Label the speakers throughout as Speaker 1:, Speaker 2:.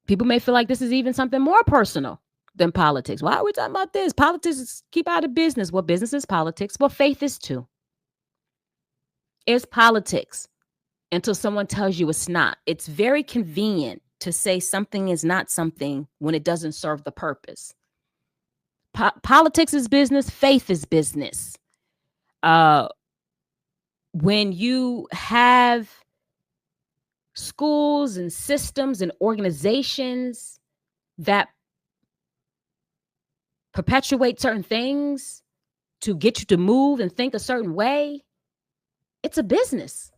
Speaker 1: People may feel like this is even something more personal than politics. Why are we talking about this? Politics is keep out of business. Well, business is politics. Well, faith is too. It's politics until someone tells you it's not. It's very convenient to say something is not something when it doesn't serve the purpose. Politics is business. Faith is business. Uh, when you have schools and systems and organizations that perpetuate certain things to get you to move and think a certain way, it's a business.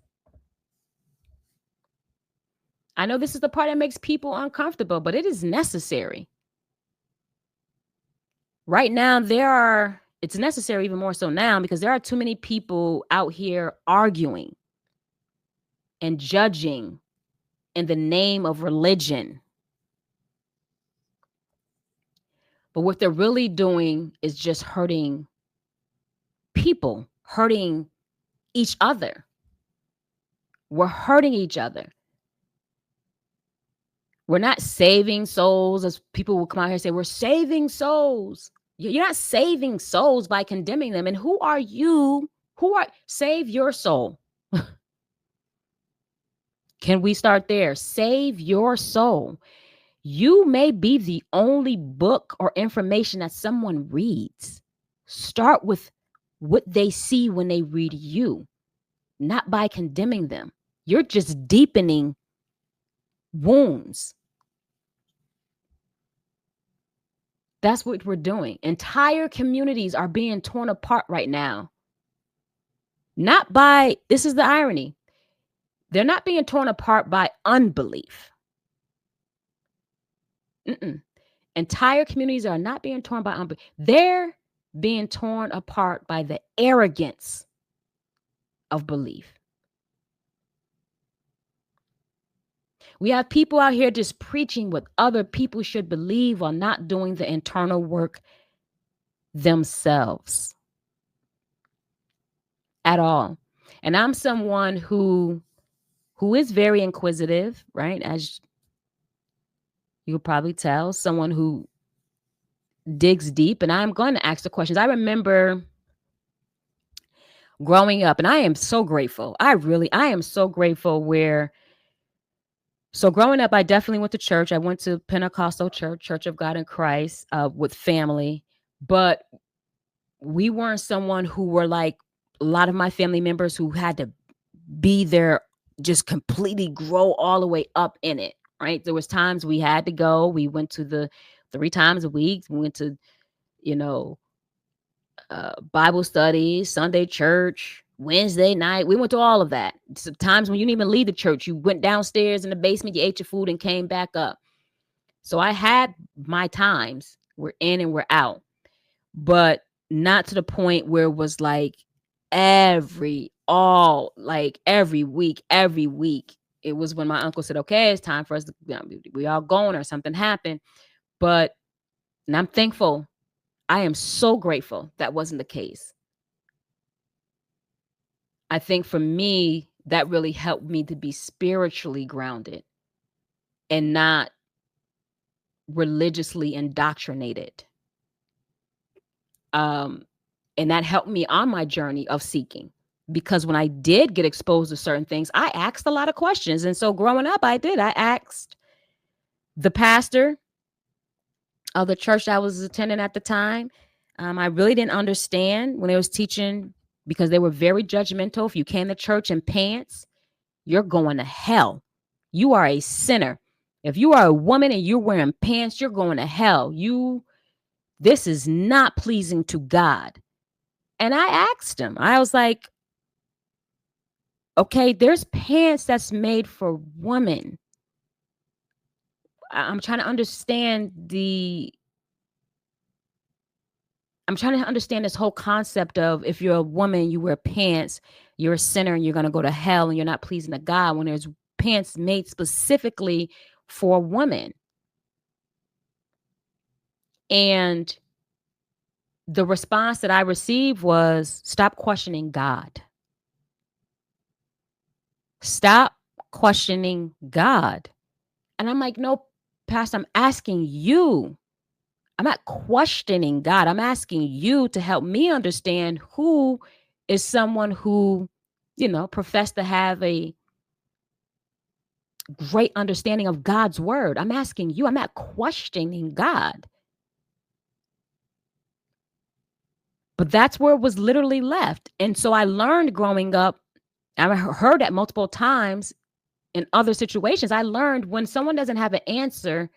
Speaker 1: I know this is the part that makes people uncomfortable, but it is necessary. Right now, it's necessary even more so now because there are too many people out here arguing and judging in the name of religion. But what they're really doing is just hurting people, hurting each other. We're hurting each other. We're not saving souls, as people will come out here and say, we're saving souls. You're not saving souls by condemning them. And who are you? Save your soul. Can we start there? Save your soul. You may be the only book or information that someone reads. Start with what they see when they read you, not by condemning them. You're just deepening wounds. That's what we're doing. Entire communities are being torn apart right now. This is the irony. They're not being torn apart by unbelief. Entire communities are not being torn by unbelief. They're being torn apart by the arrogance of belief. We have people out here just preaching what other people should believe while not doing the internal work themselves at all. And I'm someone who is very inquisitive, right? As you'll probably tell, someone who digs deep, and I'm going to ask the questions. I remember growing up, and I am so grateful. I am so grateful so growing up, I definitely went to church. I went to Pentecostal church, Church of God in Christ, with family, but we weren't someone who were like a lot of my family members who had to be there, just completely grow all the way up in it, right? There was times we had to go. We went to the 3 times a week. We went to, Bible studies, Sunday church, Wednesday night. We went to all of that. Sometimes when you didn't even leave the church, you went downstairs in the basement, you ate your food and came back up. So I had my times. We're in and we're out, but not to the point where it was like every week. It was when my uncle said, okay, it's time for us to, we all going or something happened. And I'm thankful. I am so grateful that wasn't the case. I think for me, that really helped me to be spiritually grounded and not religiously indoctrinated. And that helped me on my journey of seeking, because when I did get exposed to certain things, I asked a lot of questions. And so growing up, I asked the pastor of the church I was attending at the time. I really didn't understand when they was teaching, because they were very judgmental. If you came to church in pants, you're going to hell. You are a sinner. If you are a woman and you're wearing pants, you're going to hell. This is not pleasing to God. And I asked him, I was like, okay, there's pants that's made for women. I'm trying to understand this whole concept of, if you're a woman, you wear pants, you're a sinner and you're going to go to hell and you're not pleasing to God, when there's pants made specifically for women. And the response that I received was, stop questioning God. Stop questioning God. And I'm like, no, Pastor, I'm asking you. I'm not questioning God. I'm asking you to help me understand who is someone who, profess to have a great understanding of God's word. I'm asking you. I'm not questioning God. But that's where it was literally left. And so I learned growing up, I heard that multiple times in other situations. I learned when someone doesn't have an answer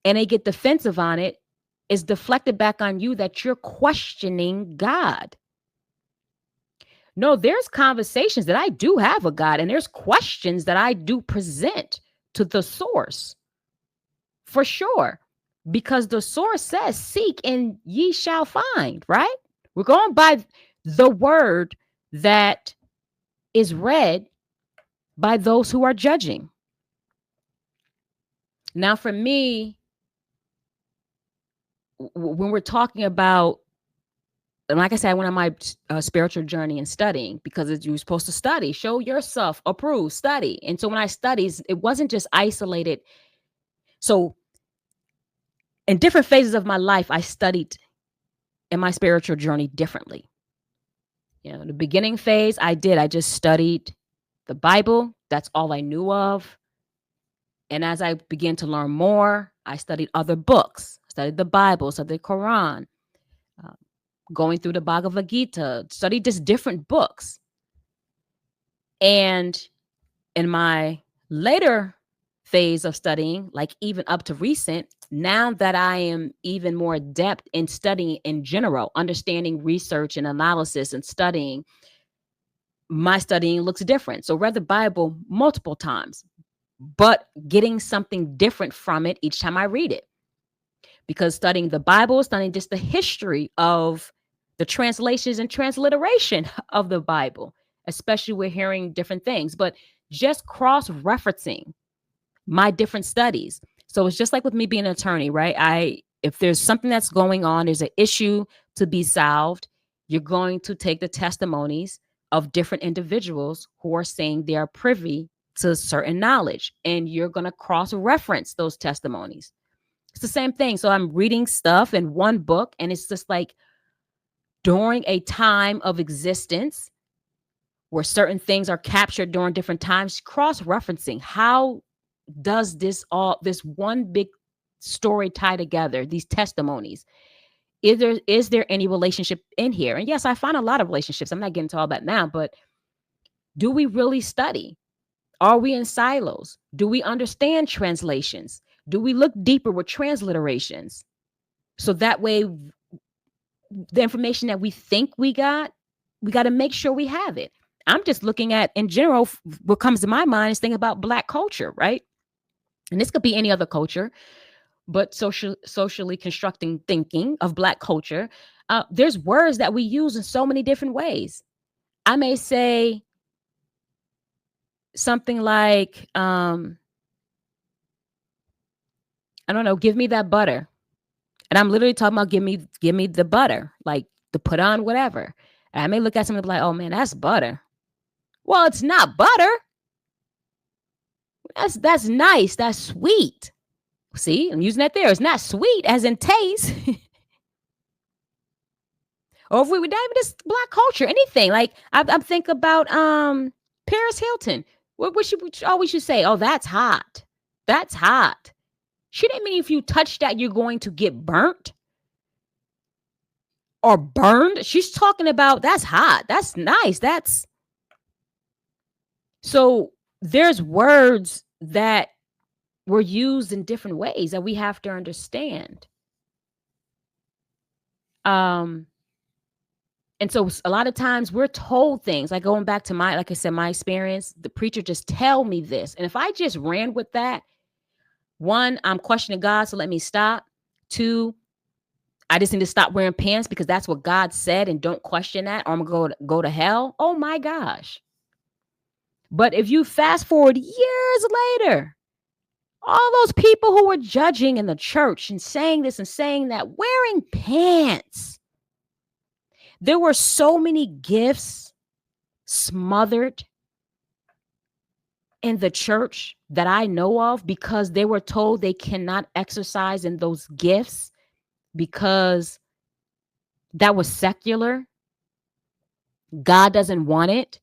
Speaker 1: and they get defensive on it, it's deflected back on you that you're questioning God. No, there's conversations that I do have with God, and there's questions that I do present to the source for sure. Because the source says, seek and ye shall find, right? We're going by the word that is read by those who are judging. Now, for me, when we're talking about, and like I said, I went on my spiritual journey and studying because you're supposed to study, show yourself, approve, study. And so when I studied, it wasn't just isolated. So in different phases of my life, I studied in my spiritual journey differently. The beginning phase, I just studied the Bible. That's all I knew of. And as I began to learn more, I studied other books, studied the Bible, studied the Quran, going through the Bhagavad Gita, studied just different books. And in my later phase of studying, like even up to recent, now that I am even more adept in studying in general, understanding research and analysis and studying, my studying looks different. So read the Bible multiple times, but getting something different from it each time I read it. Because studying the Bible, studying just the history of the translations and transliteration of the Bible, especially we're hearing different things, but just cross-referencing my different studies. So it's just like with me being an attorney, right? If there's something that's going on, there's an issue to be solved, you're going to take the testimonies of different individuals who are saying they are privy to certain knowledge, and you're going to cross-reference those testimonies. It's the same thing. So I'm reading stuff in one book, and it's just like during a time of existence where certain things are captured during different times, cross-referencing. How does this one big story tie together, these testimonies? Is there any relationship in here? And yes, I find a lot of relationships. I'm not getting to all that now, but do we really study? Are we in silos? Do we understand translations? Do we look deeper with transliterations? So that way, the information that we think we got to make sure we have it. I'm just looking at, in general, what comes to my mind is thinking about Black culture, right? And this could be any other culture, but socially constructing thinking of Black culture. There's words that we use in so many different ways. I may say something like, I don't know, give me that butter. And I'm literally talking about give me the butter, like to put on whatever. And I may look at something like, oh man, that's butter. Well, it's not butter. That's nice. That's sweet. See, I'm using that there. It's not sweet as in taste. Or if we would dive into this Black culture, anything. Like I'm thinking about Paris Hilton. What she always should say, oh, that's hot. That's hot. She didn't mean if you touch that, you're going to get burnt or burned. She's talking about that's hot. That's nice. So there's words that were used in different ways that we have to understand. And so a lot of times we're told things, like going back to my experience, the preacher just tell me this. And if I just ran with that, one, I'm questioning God, so let me stop. Two, I just need to stop wearing pants because that's what God said and don't question that, or I'm going to go to hell. Oh my gosh. But if you fast forward years later, all those people who were judging in the church and saying this and saying that, wearing pants, there were so many gifts smothered in the church that I know of because they were told they cannot exercise in those gifts because that was secular. God doesn't want it.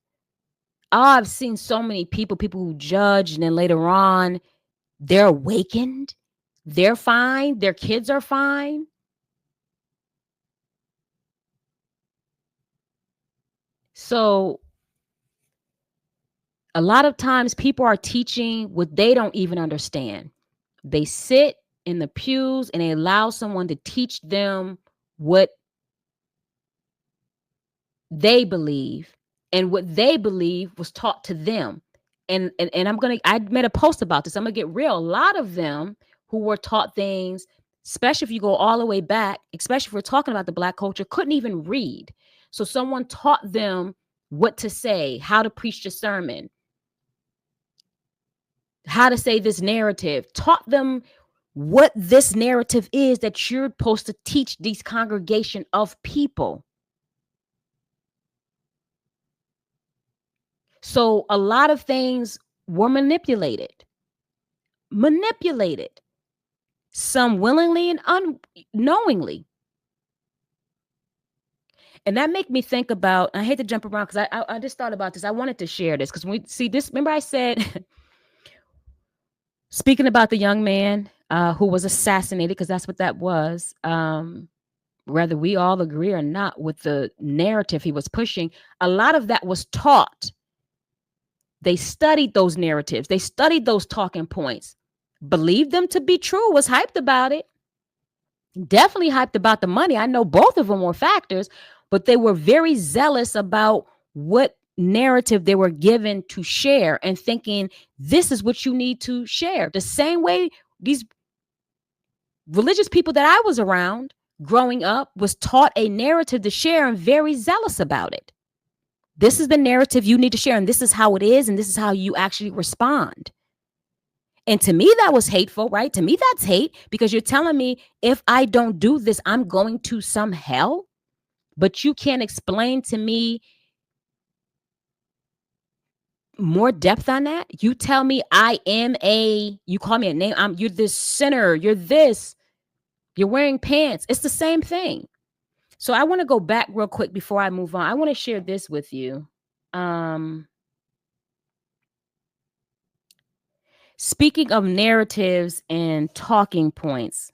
Speaker 1: Oh, I've seen so many people who judge, and then later on, they're awakened. They're fine. Their kids are fine. So a lot of times people are teaching what they don't even understand. They sit in the pews and they allow someone to teach them what they believe, and what they believe was taught to them. And I made a post about this. I'm gonna get real. A lot of them who were taught things, especially if you go all the way back, especially if we're talking about the Black culture, couldn't even read. So someone taught them what to say, how to preach the sermon, how to say this narrative, taught them what this narrative is that you're supposed to teach these congregation of people. So a lot of things were manipulated, some willingly and unknowingly. And that make me think about, I hate to jump around because I just thought about this. I wanted to share this because when we see this, remember I said, speaking about the young man who was assassinated, because that's what that was, whether we all agree or not with the narrative he was pushing, a lot of that was taught. They studied those narratives. They studied those talking points, believed them to be true, was hyped about it, definitely hyped about the money. I know both of them were factors, but they were very zealous about what narrative they were given to share and thinking this is what you need to share. The same way these religious people that I was around growing up was taught a narrative to share and very zealous about it. This is the narrative you need to share, and this is how it is, and this is how you actually respond. And to me, that was hateful, right? To me, that's hate because you're telling me if I don't do this, I'm going to some hell. But you can't explain to me more depth on that. You tell me you call me a name. You're this sinner. You're this. You're wearing pants. It's the same thing. So I want to go back real quick before I move on. I want to share this with you. Speaking of narratives and talking points,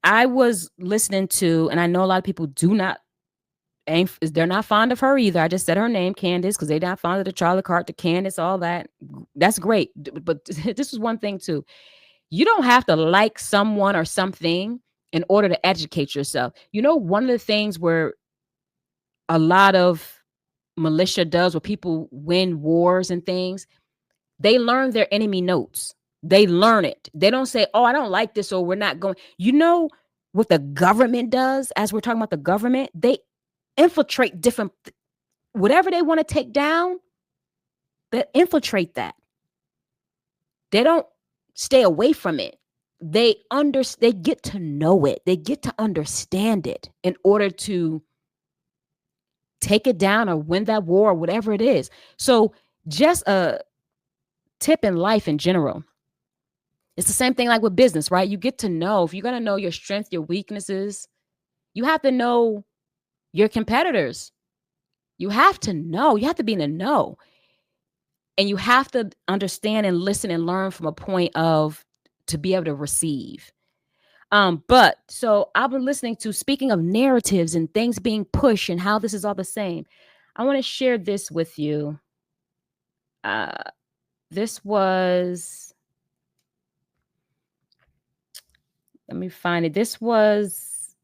Speaker 1: I was listening to, and I know a lot of people they're not fond of her either. I just said her name, Candace, because they're not fond of the Charlie Cart, the Candace, all that. That's great. But this is one thing too. You don't have to like someone or something in order to educate yourself. You know, one of the things where a lot of militia does, where people win wars and things, they learn their enemy notes. They learn it. They don't say, oh, I don't like this, or we're not going. You know what the government does, as we're talking about the government? They infiltrate whatever they want to take down, they infiltrate that. They don't stay away from it. They get to know it. They get to understand it in order to take it down or win that war or whatever it is. So just a tip in life in general. It's the same thing like with business, right? You get to know, if you're going to know your strengths, your weaknesses, you have to know your competitors. You have to know. You have to be in the know. And you have to understand and listen and learn from a point of to be able to receive. But so I've been listening to, speaking of narratives and things being pushed and how this is all the same. I want to share this with you. This was, let me find it. This was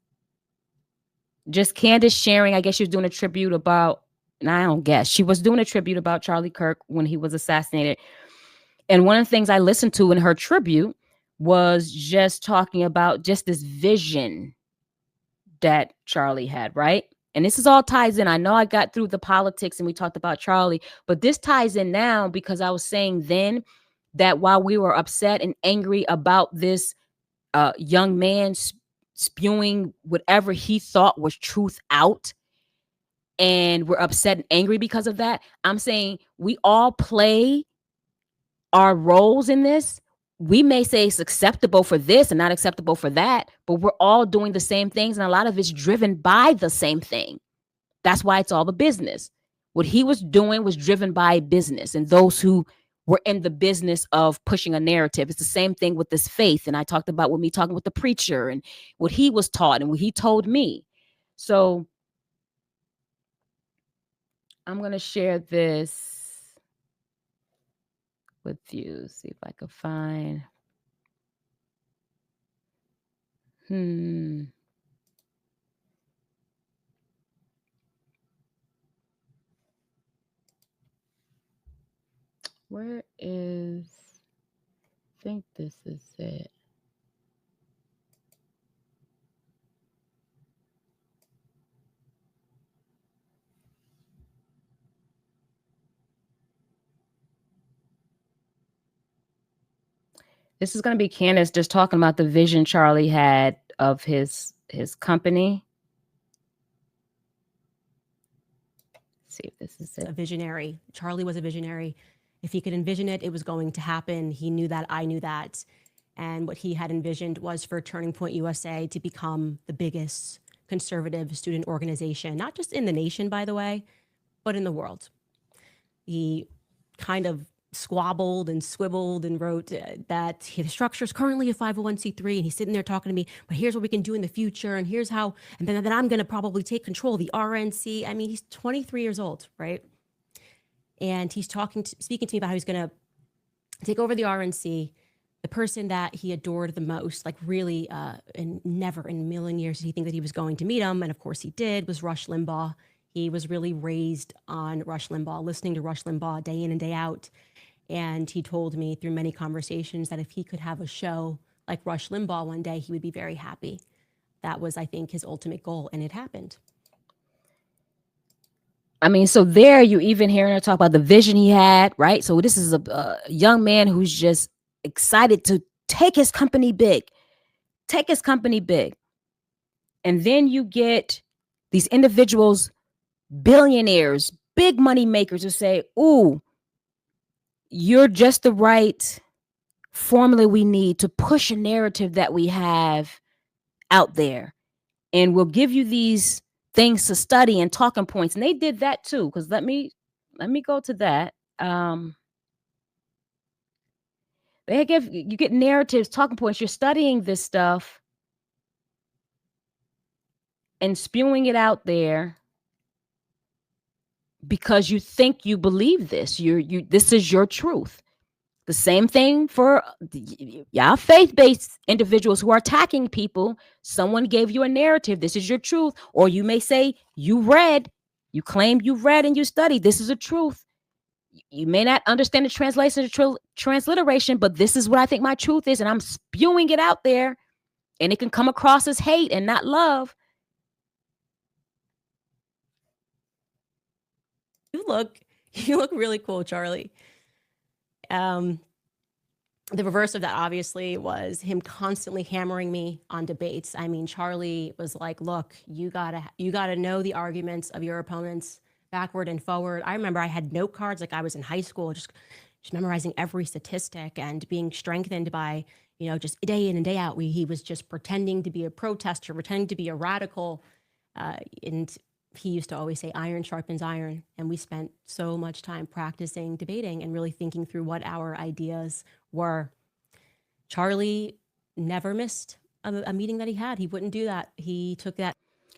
Speaker 1: just Candace sharing. I guess she was doing a tribute about, and I don't guess, she was doing a tribute about Charlie Kirk when he was assassinated. And one of the things I listened to in her tribute was just talking about just this vision that Charlie had, right? And this is all ties in. I know I got through the politics and we talked about Charlie, but this ties in now because I was saying then that while we were upset and angry about this young man spewing whatever he thought was truth out, and we're upset and angry because of that. I'm saying we all play our roles in this. We may say it's acceptable for this and not acceptable for that, but we're all doing the same things. And a lot of it's driven by the same thing. That's why it's all the business. What he was doing was driven by business and those who were in the business of pushing a narrative. It's the same thing with this faith. And I talked about with me talking with the preacher and what he was taught and what he told me. So I'm going to share this with you. See if I can find. Where is, I think this is it. This is going to be Candace just talking about the vision Charlie had of his company. Let's see if this is it.
Speaker 2: A visionary. Charlie was a visionary. If he could envision it, it was going to happen. He knew that. I knew that. And what he had envisioned was for Turning Point USA to become the biggest conservative student organization, not just in the nation, by the way, but in the world. He kind of squabbled and swiveled and wrote that the structure is currently a 501c3, and he's sitting there talking to me, but here's what we can do in the future, and here's how, and then I'm going to probably take control of the RNC. I mean, he's 23 years old, right? And he's speaking to me about how he's going to take over the RNC. The person that he adored the most, like really, and never in a million years did he think that he was going to meet him, and of course he did, was Rush Limbaugh. He was really raised on Rush Limbaugh, listening to Rush Limbaugh day in and day out. And he told me through many conversations that if he could have a show like Rush Limbaugh one day, he would be very happy. That was, I think, his ultimate goal, and it happened.
Speaker 1: I mean, so there you even hearing her talk about the vision he had, right? So this is a young man who's just excited to take his company big. And then you get these individuals, billionaires, big money makers who say, ooh, you're just the right formula we need to push a narrative that we have out there. And we'll give you these things to study and talking points. And they did that too. Because let me go to that. You get narratives, talking points. You're studying this stuff and spewing it out there because you think you believe this. This is your truth. The same thing for y'all faith-based individuals who are attacking people. Someone gave you a narrative. This is your truth. Or you may say you claim you read and you studied. This is a truth. You may not understand the translation, transliteration, but this is what I think my truth is. And I'm spewing it out there. And it can come across as hate and not love.
Speaker 2: You look really cool, Charlie. The reverse of that, obviously, was him constantly hammering me on debates. I mean, Charlie was like, look, you gotta know the arguments of your opponents backward and forward. I remember I had note cards like I was in high school, just memorizing every statistic and being strengthened by, just day in and day out. He was just pretending to be a protester, pretending to be a radical. And he used to always say iron sharpens iron. And we spent so much time practicing debating and really thinking through what our ideas were. Charlie never missed a meeting that he had. He wouldn't do that. He took that.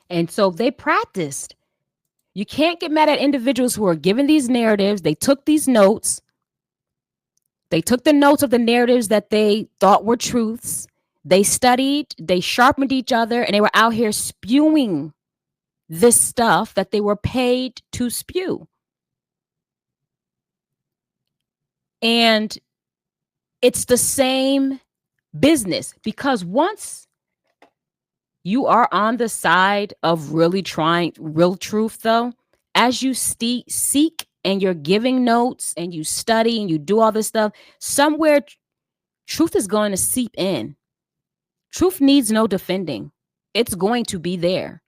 Speaker 1: And so they practiced. You can't get mad at individuals who are given these narratives. They took these notes. They took the notes of the narratives that they thought were truths. They studied, they sharpened each other, and they were out here spewing this stuff that they were paid to spew. And it's the same business, because once you are on the side of really trying real truth, though, as you seek and you're giving notes and you study and you do all this stuff, somewhere truth is going to seep in. Truth needs no defending. It's going to be there.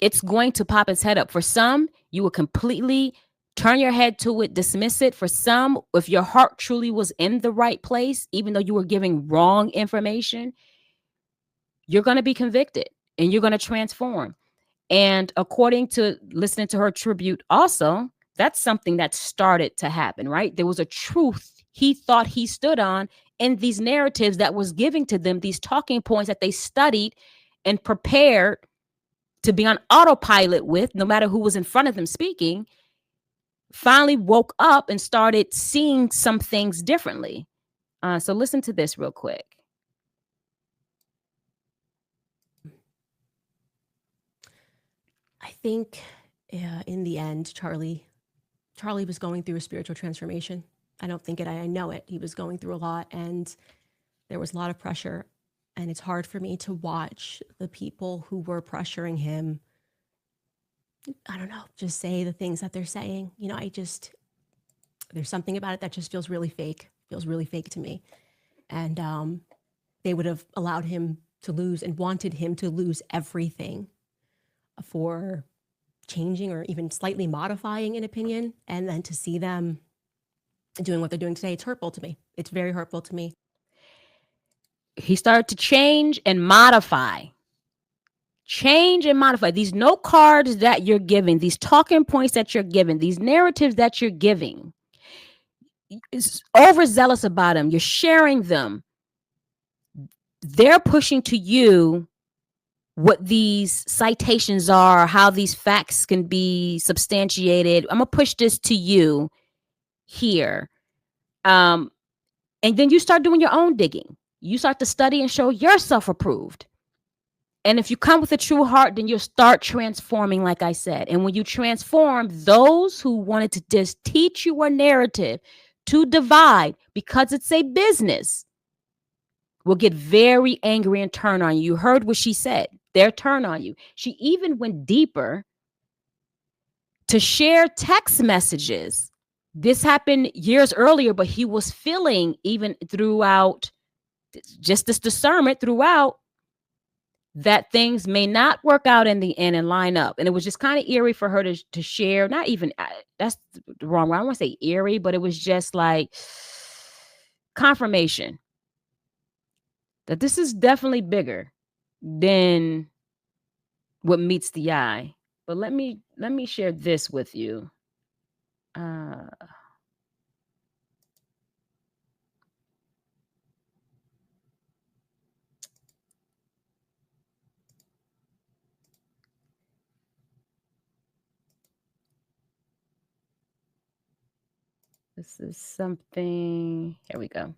Speaker 1: it's going to pop its head up. For some, you will completely turn your head to it, dismiss it. For some, if your heart truly was in the right place, even though you were giving wrong information, you're going to be convicted and you're going to transform. And according to listening to her tribute, also, that's something that started to happen, right? There was a truth he thought he stood on in these narratives that was giving to them, these talking points that they studied and prepared to be on autopilot with, no matter who was in front of them speaking, finally woke up and started seeing some things differently. So listen to this real quick.
Speaker 2: I think in the end, Charlie was going through a spiritual transformation. I don't think it, I know it. He was going through a lot and there was a lot of pressure. And it's hard for me to watch the people who were pressuring him, I don't know, just say the things that they're saying. You know, there's something about it that just feels really fake to me. And they would have allowed him to lose and wanted him to lose everything for changing or even slightly modifying an opinion. And then to see them doing what they're doing today, it's hurtful to me. It's very hurtful to me.
Speaker 1: He started to change and modify. Change and modify these note cards that you're giving, these talking points that you're giving, these narratives that you're giving. It's overzealous about them. You're sharing them. They're pushing to you what these citations are, how these facts can be substantiated. I'm going to push this to you here. And then you start doing your own digging. You start to study and show yourself approved. And if you come with a true heart, then you'll start transforming, like I said. And when you transform, those who wanted to just teach you a narrative to divide because it's a business will get very angry and turn on you. You heard what she said. They'll turn on you. She even went deeper to share text messages. This happened years earlier, but he was feeling even throughout just this discernment throughout that things may not work out in the end and line up. And it was just kind of eerie for her to share. Not even, that's the wrong word. I don't want to say eerie, but it was just like confirmation that this is definitely bigger than what meets the eye. But let me share this with you. This is something. Here we go.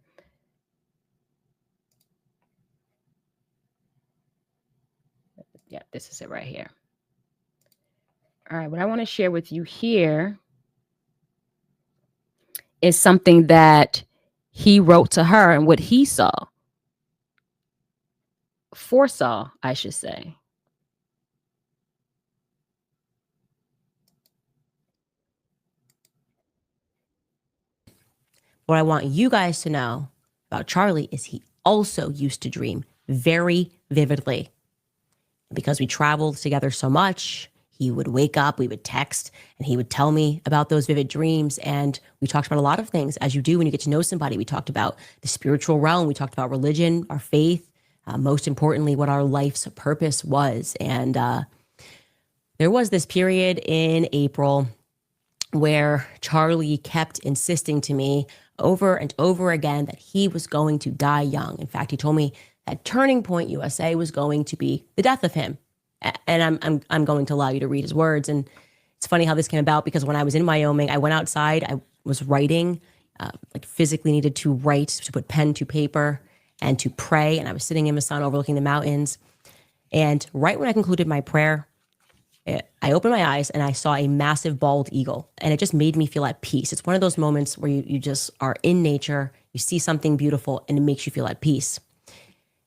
Speaker 1: Yeah, this is it right here. All right, what I want to share with you here is something that he wrote to her and what he foresaw, I should say.
Speaker 2: What I want you guys to know about Charlie is he also used to dream very vividly. Because we traveled together so much, he would wake up, we would text, and he would tell me about those vivid dreams. And we talked about a lot of things, as you do when you get to know somebody. We talked about the spiritual realm. We talked about religion, our faith, most importantly, what our life's purpose was. And there was this period in April where Charlie kept insisting to me over and over again that he was going to die young. In fact, he told me that Turning Point USA was going to be the death of him. And I'm going to allow you to read his words. And it's funny how this came about because when I was in Wyoming, I went outside, I was writing, like physically needed to write, to put pen to paper and to pray. And I was sitting in the sun overlooking the mountains. And right when I concluded my prayer, I opened my eyes and I saw a massive bald eagle, and it just made me feel at peace. It's one of those moments where you just are in nature, you see something beautiful, and it makes you feel at peace.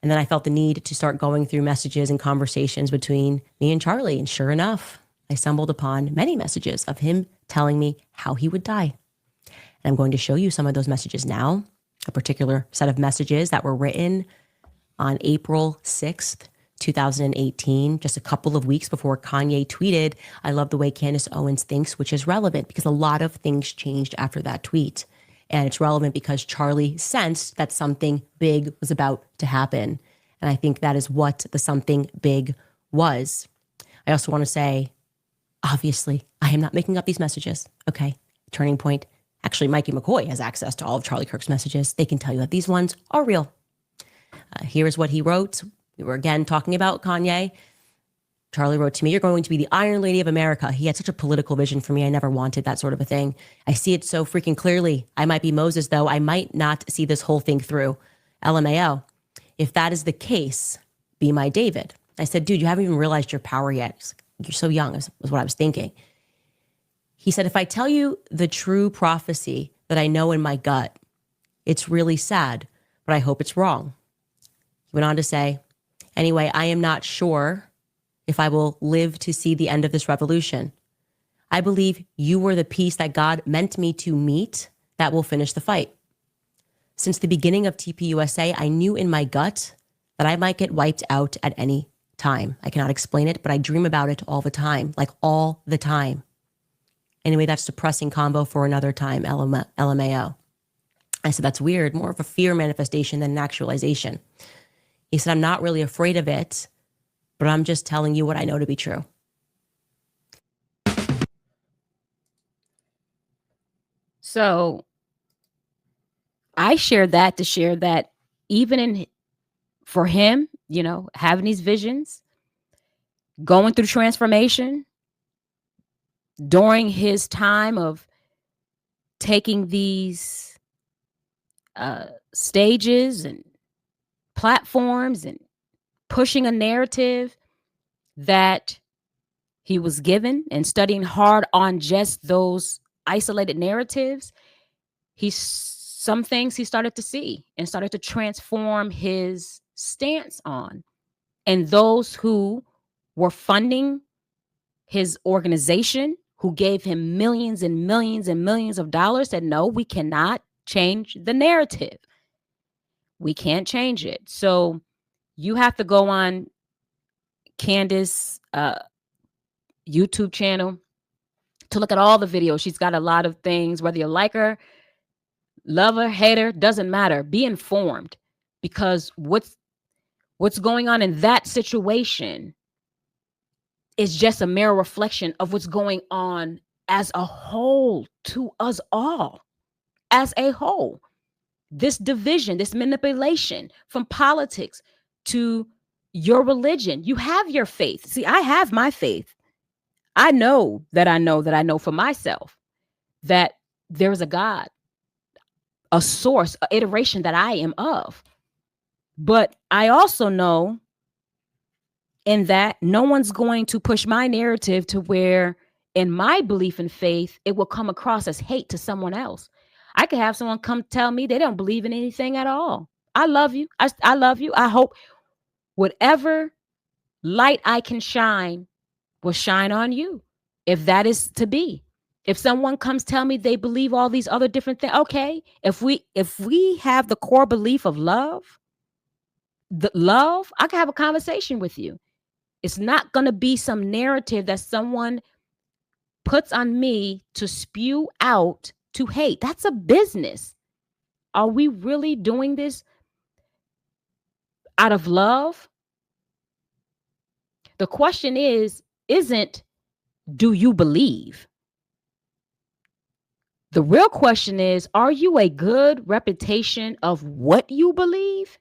Speaker 2: And then I felt the need to start going through messages and conversations between me and Charlie. And sure enough, I stumbled upon many messages of him telling me how he would die. And I'm going to show you some of those messages now, a particular set of messages that were written on April 6th, 2018, just a couple of weeks before Kanye tweeted, "I love the way Candace Owens thinks," which is relevant because a lot of things changed after that tweet. And it's relevant because Charlie sensed that something big was about to happen. And I think that is what the something big was. I also want to say, obviously, I am not making up these messages. Okay. Turning Point. Actually, Mikey McCoy has access to all of Charlie Kirk's messages. They can tell you that these ones are real. Here is what he wrote. We were again talking about Kanye. Charlie wrote to me, "You're going to be the Iron Lady of America." He had such a political vision for me. I never wanted that sort of a thing. I see it so freaking clearly. I might be Moses, though. I might not see this whole thing through. LMAO. If that is the case, be my David. I said, "Dude, you haven't even realized your power yet. He's like, you're so young," was what I was thinking. He said, "If I tell you the true prophecy that I know in my gut, it's really sad, but I hope it's wrong." He went on to say, "Anyway, I am not sure if I will live to see the end of this revolution. I believe you were the piece that God meant me to meet that will finish the fight. Since the beginning of TPUSA, I knew in my gut that I might get wiped out at any time. I cannot explain it, but I dream about it all the time, like all the time. Anyway, that's depressing combo for another time, LMAO. I said, "That's weird, more of a fear manifestation than an actualization." He said, "I'm not really afraid of it, but I'm just telling you what I know to be true."
Speaker 1: So I shared that to share that even in for him, having these visions, going through transformation during his time of taking these stages and platforms and pushing a narrative that he was given and studying hard on just those isolated narratives, some things he started to see and started to transform his stance on. And those who were funding his organization, who gave him millions and millions and millions of dollars, said, "No, we cannot change the narrative. We can't change it." So you have to go on Candace YouTube channel to look at all the videos. She's got a lot of things, whether you like her, love her, hate her, doesn't matter. Be informed, because what's going on in that situation is just a mere reflection of what's going on as a whole to us all, as a whole. This division, this manipulation from politics to your religion. You have your faith. See, I have my faith. I know that I know that I know for myself that there is a God, a source, an iteration that I am of. But I also know in that no one's going to push my narrative to where, in my belief in faith, it will come across as hate to someone else. I could have someone come tell me they don't believe in anything at all. I love you. I love you. I hope whatever light I can shine will shine on you, if that is to be. If someone comes tell me they believe all these other different things, okay. If we have the core belief of love, I can have a conversation with you. It's not going to be some narrative that someone puts on me to spew out to hate. That's a business. Are we really doing this out of love? The question isn't, do you believe? The real question is, are you a good reputation of what you believe?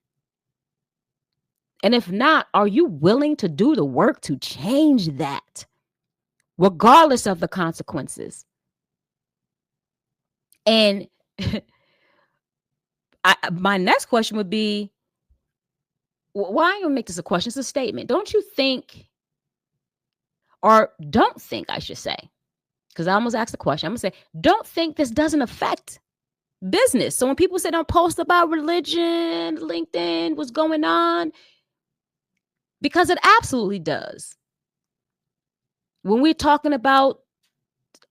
Speaker 1: And if not, are you willing to do the work to change that, regardless of the consequences? And my next question would be, why don't you make this a question? It's a statement. Don't you think, or don't think, I should say, because I almost asked the question. I'm going to say, don't think this doesn't affect business. So when people say don't post about religion, LinkedIn, what's going on, because it absolutely does. When we're talking about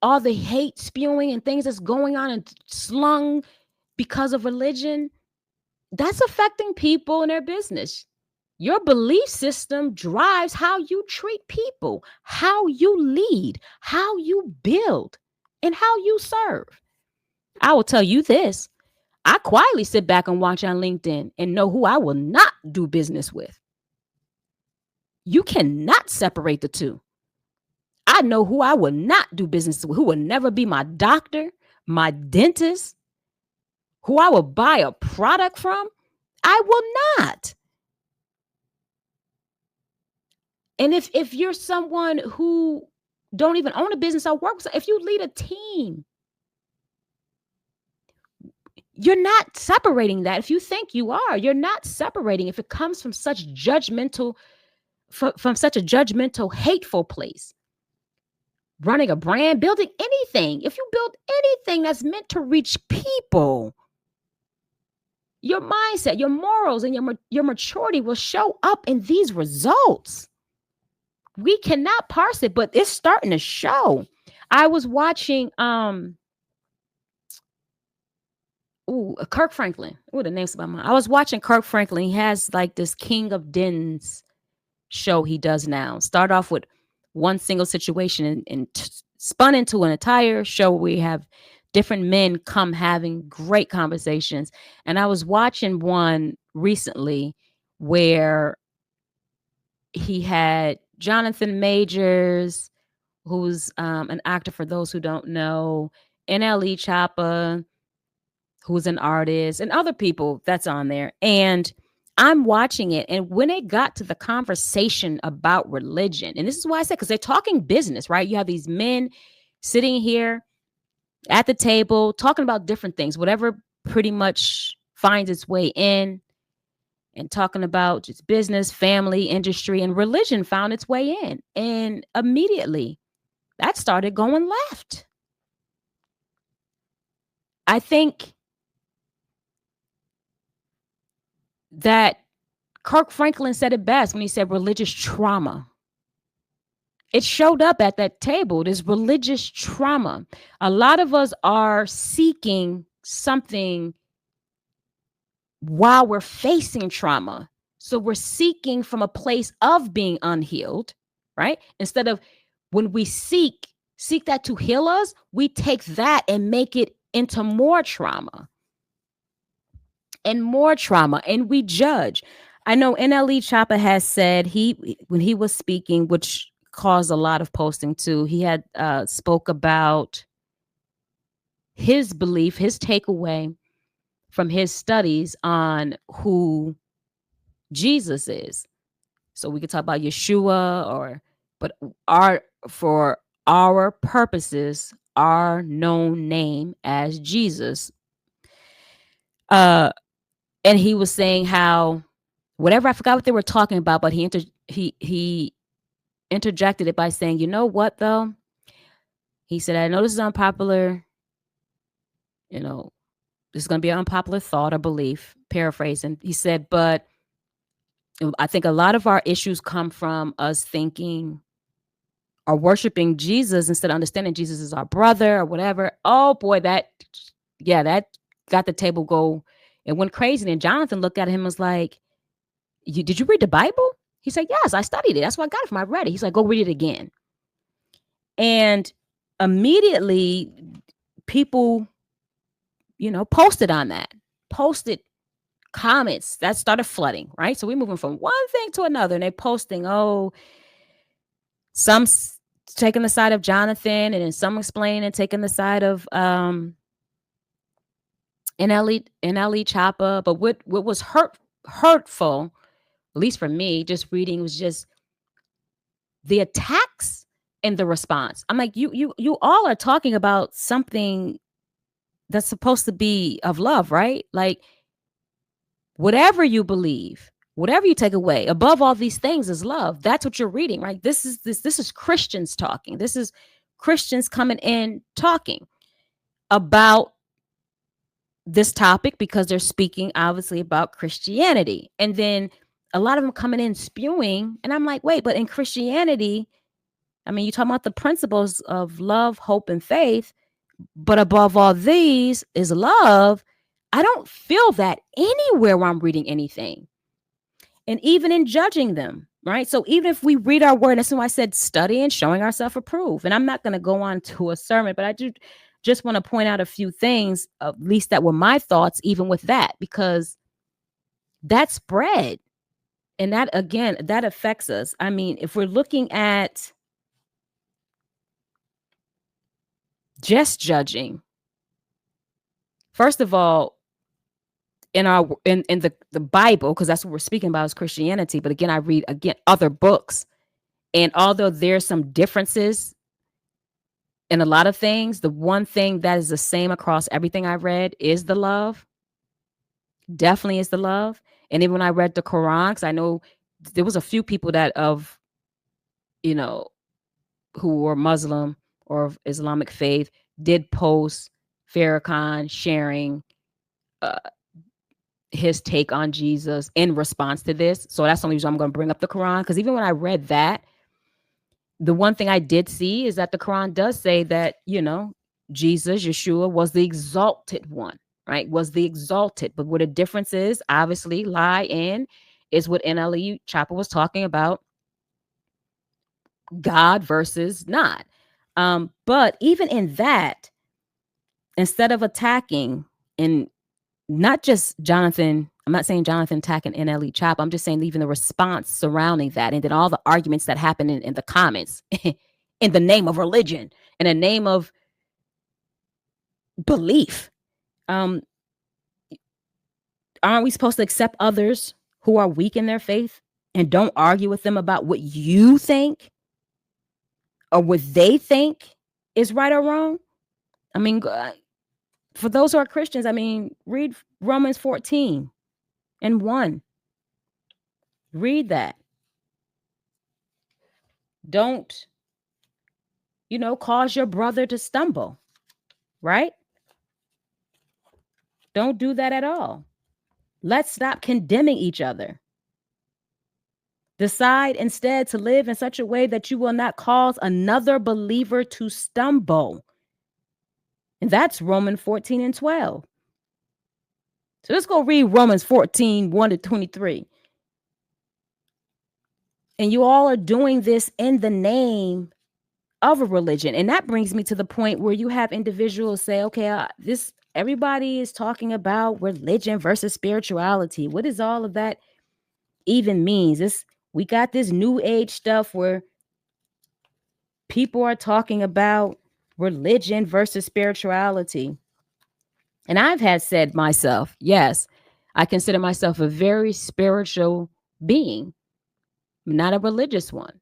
Speaker 1: all the hate spewing and things that's going on and slung because of religion, that's affecting people and their business. Your belief system drives how you treat people, how you lead, how you build, and how you serve. I will tell you this: I quietly sit back and watch on LinkedIn and know who I will not do business with. You cannot separate the two. I know who I will not do business with, who will never be my doctor, my dentist, who I will buy a product from. I will not. And if you're someone who don't even own a business or work with, if you lead a team, you're not separating that. If you think you are, you're not separating. If it comes from such judgmental, from such a judgmental, hateful place, running a brand, building anything, if you build anything that's meant to reach people, your mindset, your morals, and your maturity will show up in these results. We cannot parse it, but it's starting to show. I was watching Kirk Franklin. The name's about mine. I was watching Kirk Franklin. He has like this King of Dens show he does now. Start off with one single situation and spun into an entire show where we have different men come having great conversations. And I was watching one recently where he had Jonathan Majors, who's an actor for those who don't know, NLE Choppa, who's an artist, and other people that's on there. And I'm watching it. And when it got to the conversation about religion, and this is why I said, because they're talking business, right? You have these men sitting here at the table talking about different things, whatever pretty much finds its way in, and talking about just business, family, industry, and religion found its way in. And immediately that started going left. I think that Kirk Franklin said it best when he said religious trauma. It showed up at that table, this religious trauma. A lot of us are seeking something while we're facing trauma. So we're seeking from a place of being unhealed, right? Instead of when we seek that to heal us, we take that and make it into more trauma and more trauma, and we judge. I know NLE Choppa has said when he was speaking, which caused a lot of posting too, he had spoke about his belief, his takeaway from his studies on who Jesus is. So we could talk about Yeshua, but for our purposes, our known name as Jesus. And he was saying how whatever, I forgot what they were talking about, but he interjected it by saying, you know what though? He said, I know this is unpopular, this is going to be an unpopular thought or belief, paraphrasing. He said, but I think a lot of our issues come from us thinking or worshiping Jesus instead of understanding Jesus is our brother or whatever. Oh boy, that got the table go. It went crazy. And Jonathan looked at him and was like, did you read the Bible? He said, yes, I studied it. That's what I got it from. I read it. He's like, go read it again. And immediately people, posted on that, posted comments that started flooding, right? So we're moving from one thing to another, and they're posting, some taking the side of Jonathan, and then some explaining and taking the side of NLE Choppa. But what was hurtful, at least for me, just reading, was just the attacks and the response. I'm like, you all are talking about something that's supposed to be of love, right? Like, whatever you believe, whatever you take away, above all these things is love. That's what you're reading, right? This is Christians talking. This is Christians coming in talking about this topic because they're speaking obviously about Christianity. And then a lot of them coming in spewing. And I'm like, wait, but in Christianity, I mean, you talking about the principles of love, hope, and faith, but above all these is love. I don't feel that anywhere where I'm reading anything. and even in judging them, right? So even if we read our word, that's why I said study and showing ourselves approved. And I'm not going to go on to a sermon, but I do just want to point out a few things, at least that were my thoughts, even with that, because that spread. And that, again, that affects us. I mean, if we're looking at just judging, first of all, in the Bible, because that's what we're speaking about is Christianity. But again, I read again other books. And although there's some differences in a lot of things, the one thing that is the same across everything I read is the love. Definitely is the love. And even when I read the Quran, because I know there was a few people that you know, who were Muslim or of Islamic faith did post Farrakhan sharing uh, his take on Jesus in response to this. So that's the only reason I'm going to bring up the Quran. Because even when I read that, the one thing I did see is that the Quran does say that, Jesus, Yeshua, was the exalted one, right? Was the exalted. But what the difference is, obviously, lie in is what NLE Chopper was talking about, God versus not. But even in that, instead of attacking, and not just Jonathan, I'm not saying Jonathan attacking NLE Chop. I'm just saying even the response surrounding that, and then all the arguments that happen in the comments in the name of religion, in the name of belief. Um, aren't we supposed to accept others who are weak in their faith and don't argue with them about what you think or what they think is right or wrong? I mean, for those who are Christians, I mean, read Romans 14 and 1. Read that. Don't, cause your brother to stumble, right? Don't do that at all. Let's stop condemning each other. Decide instead to live in such a way that you will not cause another believer to stumble. And that's Romans 14 and 12. So let's go read Romans 14, 1 to 23. And you all are doing this in the name of a religion. And that brings me to the point where you have individuals say, okay, everybody is talking about religion versus spirituality. What does all of that even means? We got this new age stuff where people are talking about religion versus spirituality. And I've had said myself, yes, I consider myself a very spiritual being, not a religious one.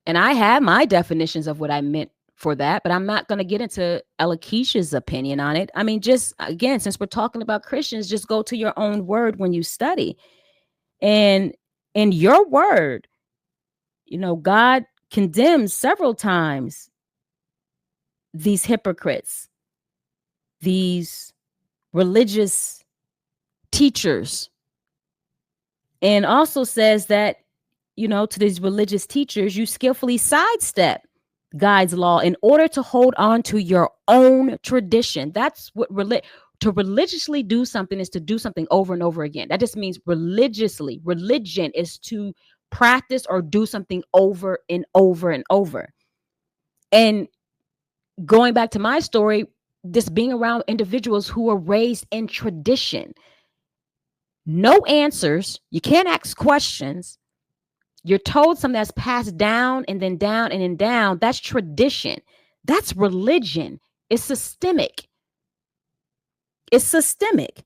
Speaker 1: And I have my definitions of what I meant for that, but I'm not going to get into Elakisha's opinion on it. I mean, just again, since we're talking about Christians, just go to your own word when you study. And in your word, God condemns several times these hypocrites, these religious teachers, and also says that, to these religious teachers, you skillfully sidestep God's law in order to hold on to your own tradition. That's what to religiously do something is to do something over and over again. That just means religiously. Religion is to practice or do something over and over and over. And going back to my story, this being around individuals who are raised in tradition, no answers, you can't ask questions. You're told something that's passed down and then down and then down. That's tradition. That's religion. It's systemic. It's systemic.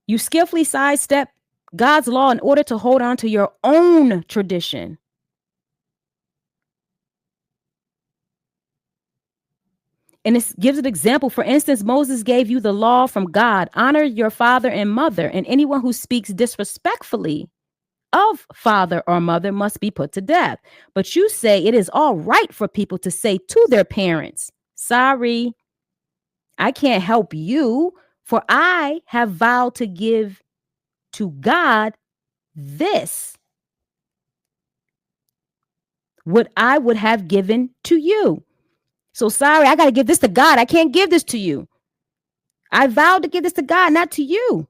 Speaker 1: You skillfully sidestep God's law in order to hold on to your own tradition. And it gives an example. For instance, Moses gave you the law from God. Honor your father and mother, and anyone who speaks disrespectfully of father or mother must be put to death. But you say it is all right for people to say to their parents, sorry, I can't help you, for I have vowed to give to God this, what I would have given to you. So sorry, I got to give this to God. I can't give this to you. I vowed to give this to God, not to you.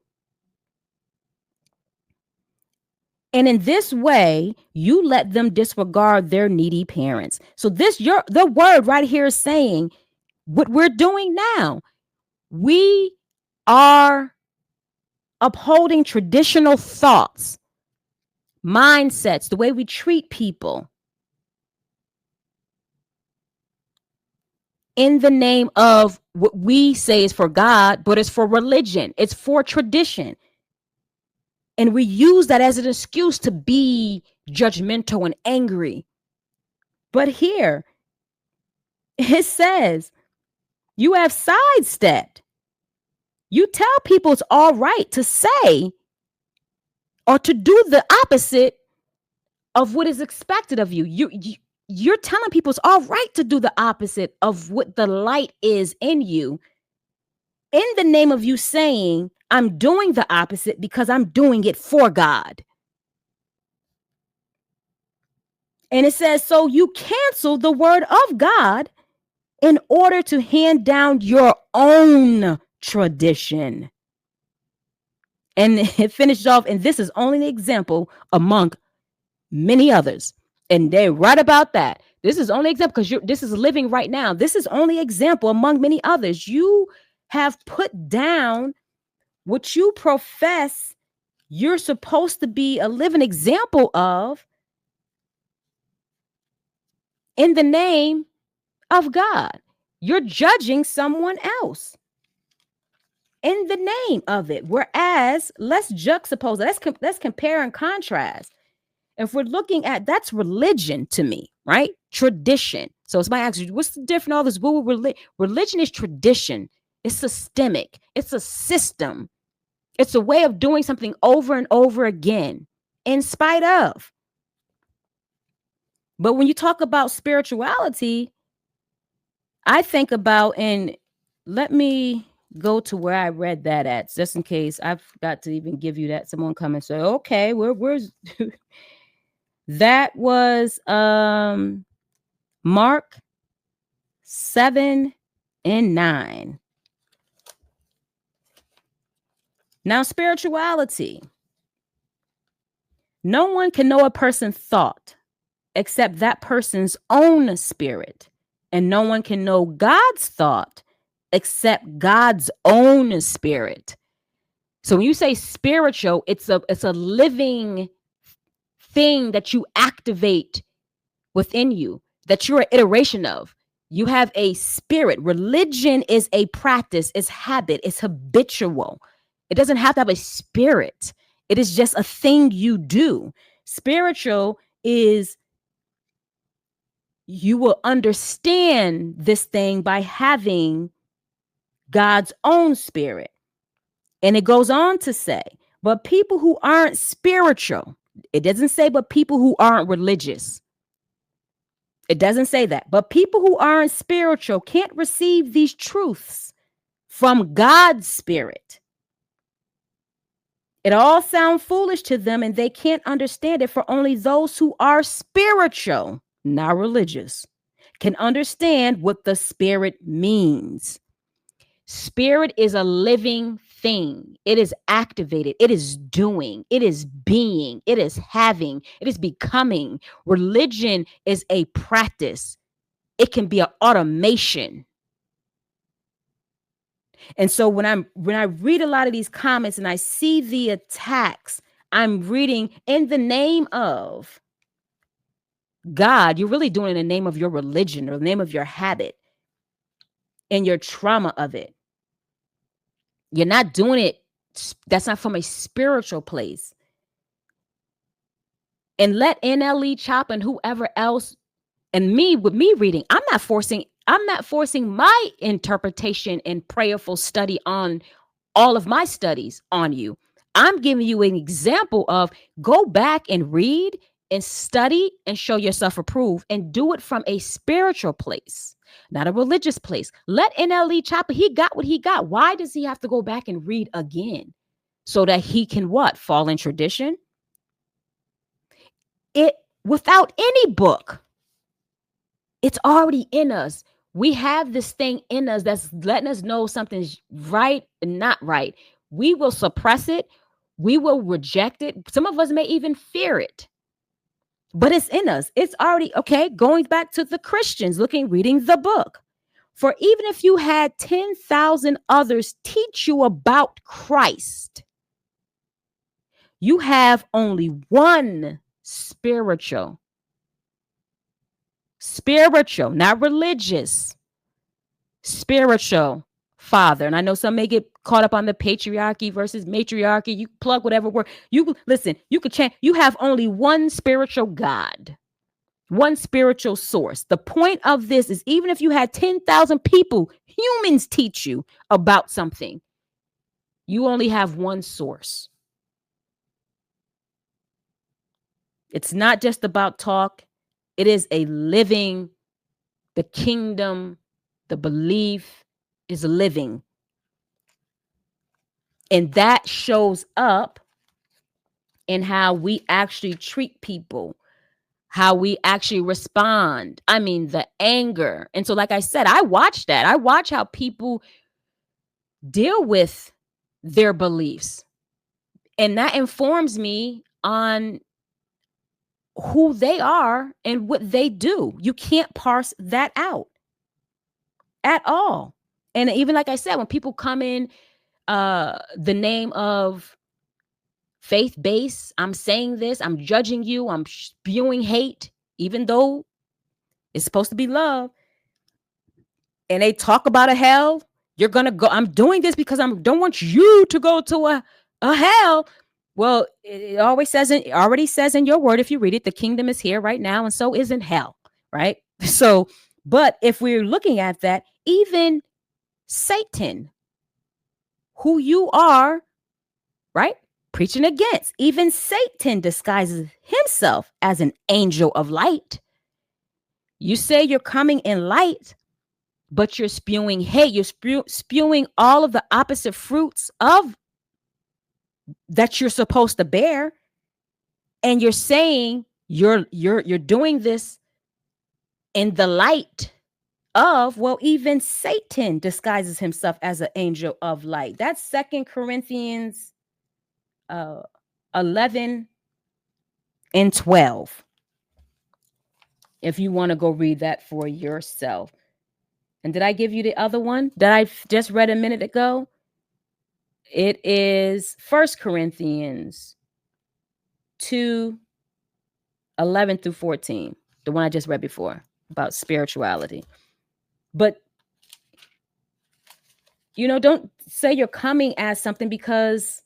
Speaker 1: And in this way, you let them disregard their needy parents. So the word right here is saying what we're doing now. We are upholding traditional thoughts, mindsets, the way we treat people in the name of what we say is for God, but it's for religion. It's for tradition. And we use that as an excuse to be judgmental and angry. But here it says you have sidestepped. You tell people it's all right to say or to do the opposite of what is expected of you. You're telling people it's all right to do the opposite of what the light is in you, in the name of you saying, I'm doing the opposite because I'm doing it for God. And it says, so you cancel the word of God in order to hand down your own tradition. And it finishes off, and this is only an example among many others. And they're right about that. This is only example because this is living right now. This is only example among many others. You have put down what you profess you're supposed to be a living example of in the name of God. You're judging someone else in the name of it. Whereas, let's juxtapose it. Let's compare and contrast. If we're looking at, that's religion to me, right? Tradition. So it's my answer. What's the difference? All this woo religion is tradition. It's systemic. It's a system. It's a way of doing something over and over again, in spite of. But when you talk about spirituality, I think about, and let me go to where I read that at, just in case I forgot to even give you that. Someone come and say, okay, where's that was Mark 7 and 9. Now, spirituality. No one can know a person's thought except that person's own spirit. And no one can know God's thought except God's own spirit. So when you say spiritual, it's a living thing that you activate within you, that you're an iteration of. You have a spirit. Religion is a practice, it's habit, it's habitual. It doesn't have to have a spirit. It is just a thing you do. Spiritual is you will understand this thing by having God's own spirit. And it goes on to say, but people who aren't spiritual, it doesn't say, but people who aren't religious. It doesn't say that. But people who aren't spiritual can't receive these truths from God's spirit. It all sounds foolish to them and they can't understand it, for only those who are spiritual, not religious, can understand what the spirit means. Spirit is a living thing. It is activated. It is doing. It is being. It is having. It is becoming. Religion is a practice. It can be an automation. And so when I read a lot of these comments and I see the attacks, I'm reading in the name of God. You're really doing it in the name of your religion or the name of your habit and your trauma of it. You're not doing it. That's not from a spiritual place. And let NLE Chop and whoever else, and me with me reading, I'm not forcing my interpretation and prayerful study on all of my studies on you. I'm giving you an example of go back and read and study and show yourself approved and do it from a spiritual place, not a religious place. Let NLE Chopper, he got what he got. Why does he have to go back and read again? So that he can what? Fall in tradition? It without any book. It's already in us. We have this thing in us that's letting us know something's right and not right. We will suppress it. We will reject it. Some of us may even fear it, but it's in us. It's already okay. Going back to the Christians, reading the book. For even if you had 10,000 others teach you about Christ, you have only one spiritual, not religious, spiritual father. And I know some may get caught up on the patriarchy versus matriarchy. You plug whatever word. You listen, you could change. You have only one spiritual God, one spiritual source. The point of this is even if you had 10,000 people, humans teach you about something, you only have one source. It's not just about talk. It is a living, the kingdom, the belief is living. And that shows up in how we actually treat people, how we actually respond. I mean, the anger. And so, like I said, I watch that. I watch how people deal with their beliefs. And that informs me on who they are and what they do. You can't parse that out at all. And even like I said, when people come in the name of faith base, I'm saying this, I'm judging you, I'm spewing hate, even though it's supposed to be love. And they talk about a hell, you're gonna go. I'm doing this because I don't want you to go to a hell. Well, it already says in your word, if you read it, the kingdom is here right now, and so isn't hell, right? So, but if we're looking at that, even Satan, who you are, right, preaching against, even Satan disguises himself as an angel of light. You say you're coming in light, but you're spewing hate. You're spewing all of the opposite fruits of that you're supposed to bear, and you're saying you're doing this in the light of, well, even Satan disguises himself as an angel of light. That's 2 Corinthians 11 and 12. If you want to go read that for yourself. And did I give you the other one that I just read a minute ago? It is 1 Corinthians 2, 11 through 14. The one I just read before about spirituality. But, don't say you're coming as something because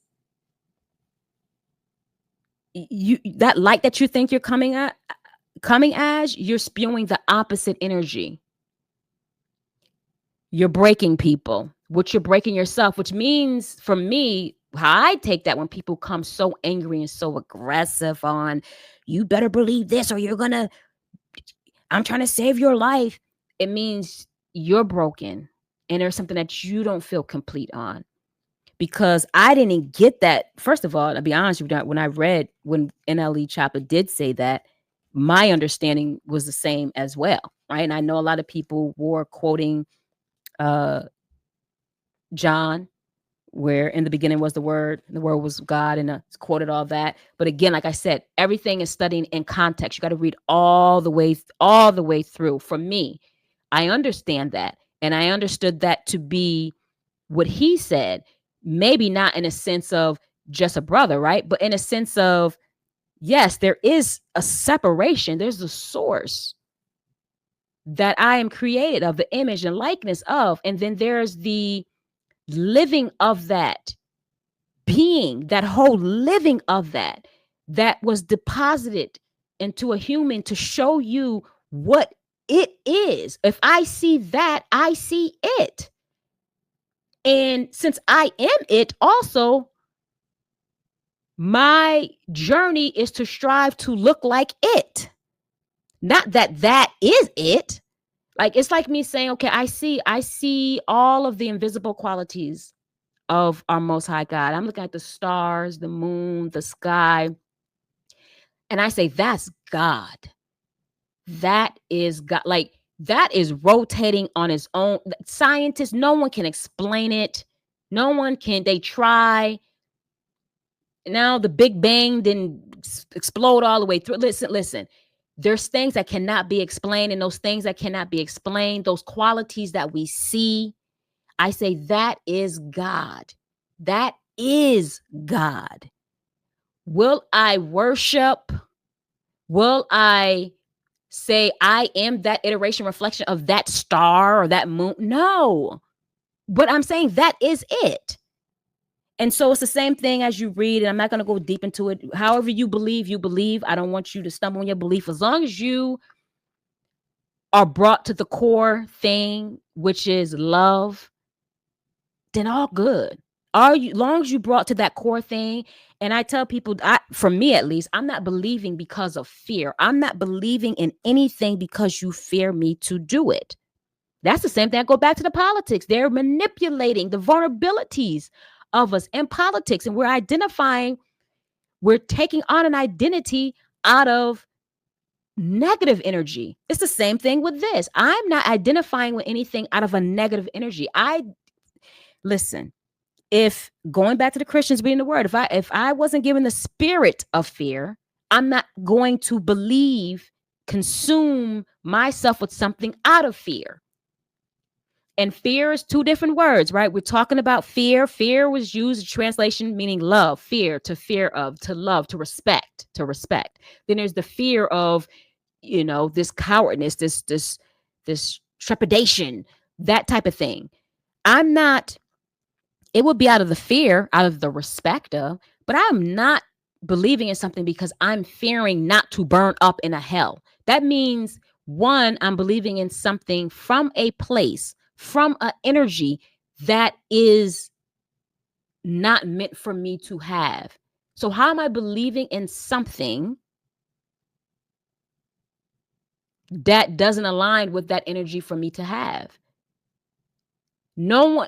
Speaker 1: that light that you think you're coming as, you're spewing the opposite energy. You're breaking people, which you're breaking yourself, which means for me, how I take that when people come so angry and so aggressive on, you better believe this or I'm trying to save your life. It means you're broken and there's something that you don't feel complete on. Because I didn't get that. First of all, to be honest with you, when I read when NLE Chopper did say that, my understanding was the same as well, right? And I know a lot of people were quoting John, where in the beginning was the word was God, and it's quoted all that. But again, like I said, everything is studying in context. You got to read all the way through. For me, I understand that, and I understood that to be what he said, maybe not in a sense of just a brother, right? But in a sense of, yes, there is a separation. There's a source that I am created of, the image and likeness of, and then there's the living of that being, that whole living of that was deposited into a human to show you what it is. If I see that, I see it. And since I am it also, my journey is to strive to look like it. Not that is it. Like, it's like me saying, okay, I see all of the invisible qualities of our Most High God. I'm looking at the stars, the moon, the sky, and I say, that's God. That is God. Like, that is rotating on its own. Scientists, no one can explain it. No one can. They try. Now the Big Bang didn't explode all the way through. Listen. There's things that cannot be explained, and those things that cannot be explained, those qualities that we see, I say that is God. That is God. Will I worship? Will I say I am that iteration reflection of that star or that moon? No. But I'm saying that is it. And so it's the same thing as you read, and I'm not going to go deep into it. However you believe, you believe. I don't want you to stumble on your belief. As long as you are brought to the core thing, which is love, then all good. Are you, long as you brought to that core thing, and I tell people, for me at least, I'm not believing because of fear. I'm not believing in anything because you fear me to do it. That's the same thing. I go back to the politics. They're manipulating the vulnerabilities of us in politics, and we're taking on an identity out of negative energy. It's the same thing with this. I'm not identifying with anything out of a negative energy. Listen, if going back to the Christians reading the word, if I wasn't given the spirit of fear, I'm not going to consume myself with something out of fear. And fear is two different words, right? We're talking about fear. Fear was used in translation meaning love, fear of, to love, to respect, Then there's the fear of, this cowardness, this trepidation, that type of thing. I'm not, it would be out of the fear, out of the respect of, but I'm not believing in something because I'm fearing not to burn up in a hell. That means, one, I'm believing in something from a place, from an energy that is not meant for me to have. So how am I believing in something that doesn't align with that energy for me to have? No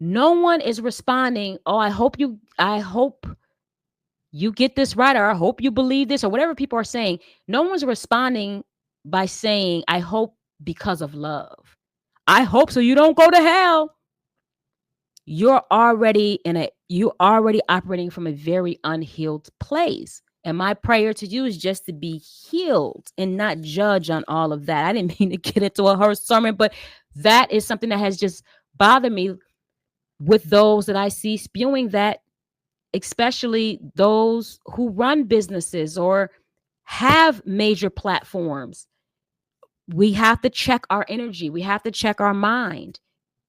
Speaker 1: one is responding, oh, I hope you get this right, or I hope you believe this, or whatever people are saying. No one's responding by saying, I hope because of love. I hope so you don't go to hell. You're already operating from a very unhealed place. And my prayer to you is just to be healed and not judge on all of that. I didn't mean to get into a whole sermon, but that is something that has just bothered me with those that I see spewing that, especially those who run businesses or have major platforms. We have to check our energy. We have to check our mind.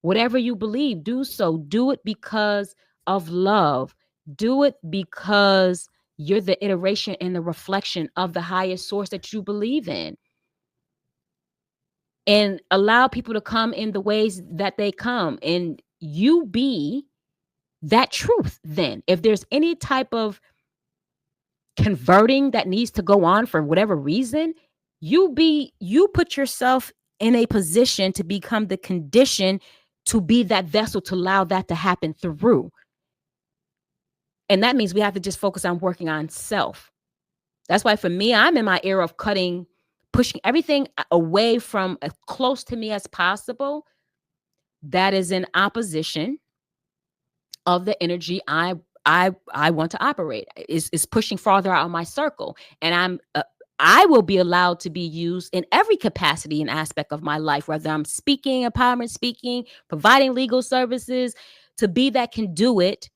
Speaker 1: Whatever you believe, do so. Do it because of love. Do it because you're the iteration and the reflection of the highest source that you believe in. And allow people to come in the ways that they come. And you be that truth then. If there's any type of converting that needs to go on for whatever reason, you put yourself in a position to become the condition to be that vessel to allow that to happen through. And that means we have to just focus on working on self. That's why for me, I'm in my era of pushing everything away from as close to me as possible that is in opposition of the energy I want to operate, is pushing farther out of my circle. And I will be allowed to be used in every capacity and aspect of my life, whether I'm speaking, empowerment speaking, providing legal services, to be that conduit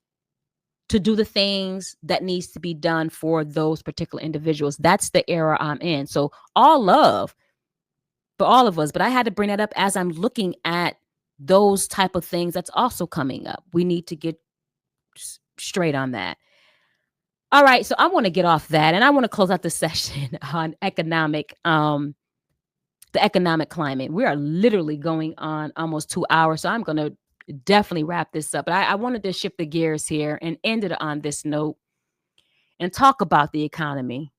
Speaker 1: to do the things that needs to be done for those particular individuals. That's the era I'm in. So all love for all of us. But I had to bring that up as I'm looking at those type of things that's also coming up. We need to get straight on that. All right, so I want to get off that, and I want to close out the session on the economic climate. We are literally going on almost 2 hours, so I'm going to definitely wrap this up. But I wanted to shift the gears here and end it on this note and talk about the economy,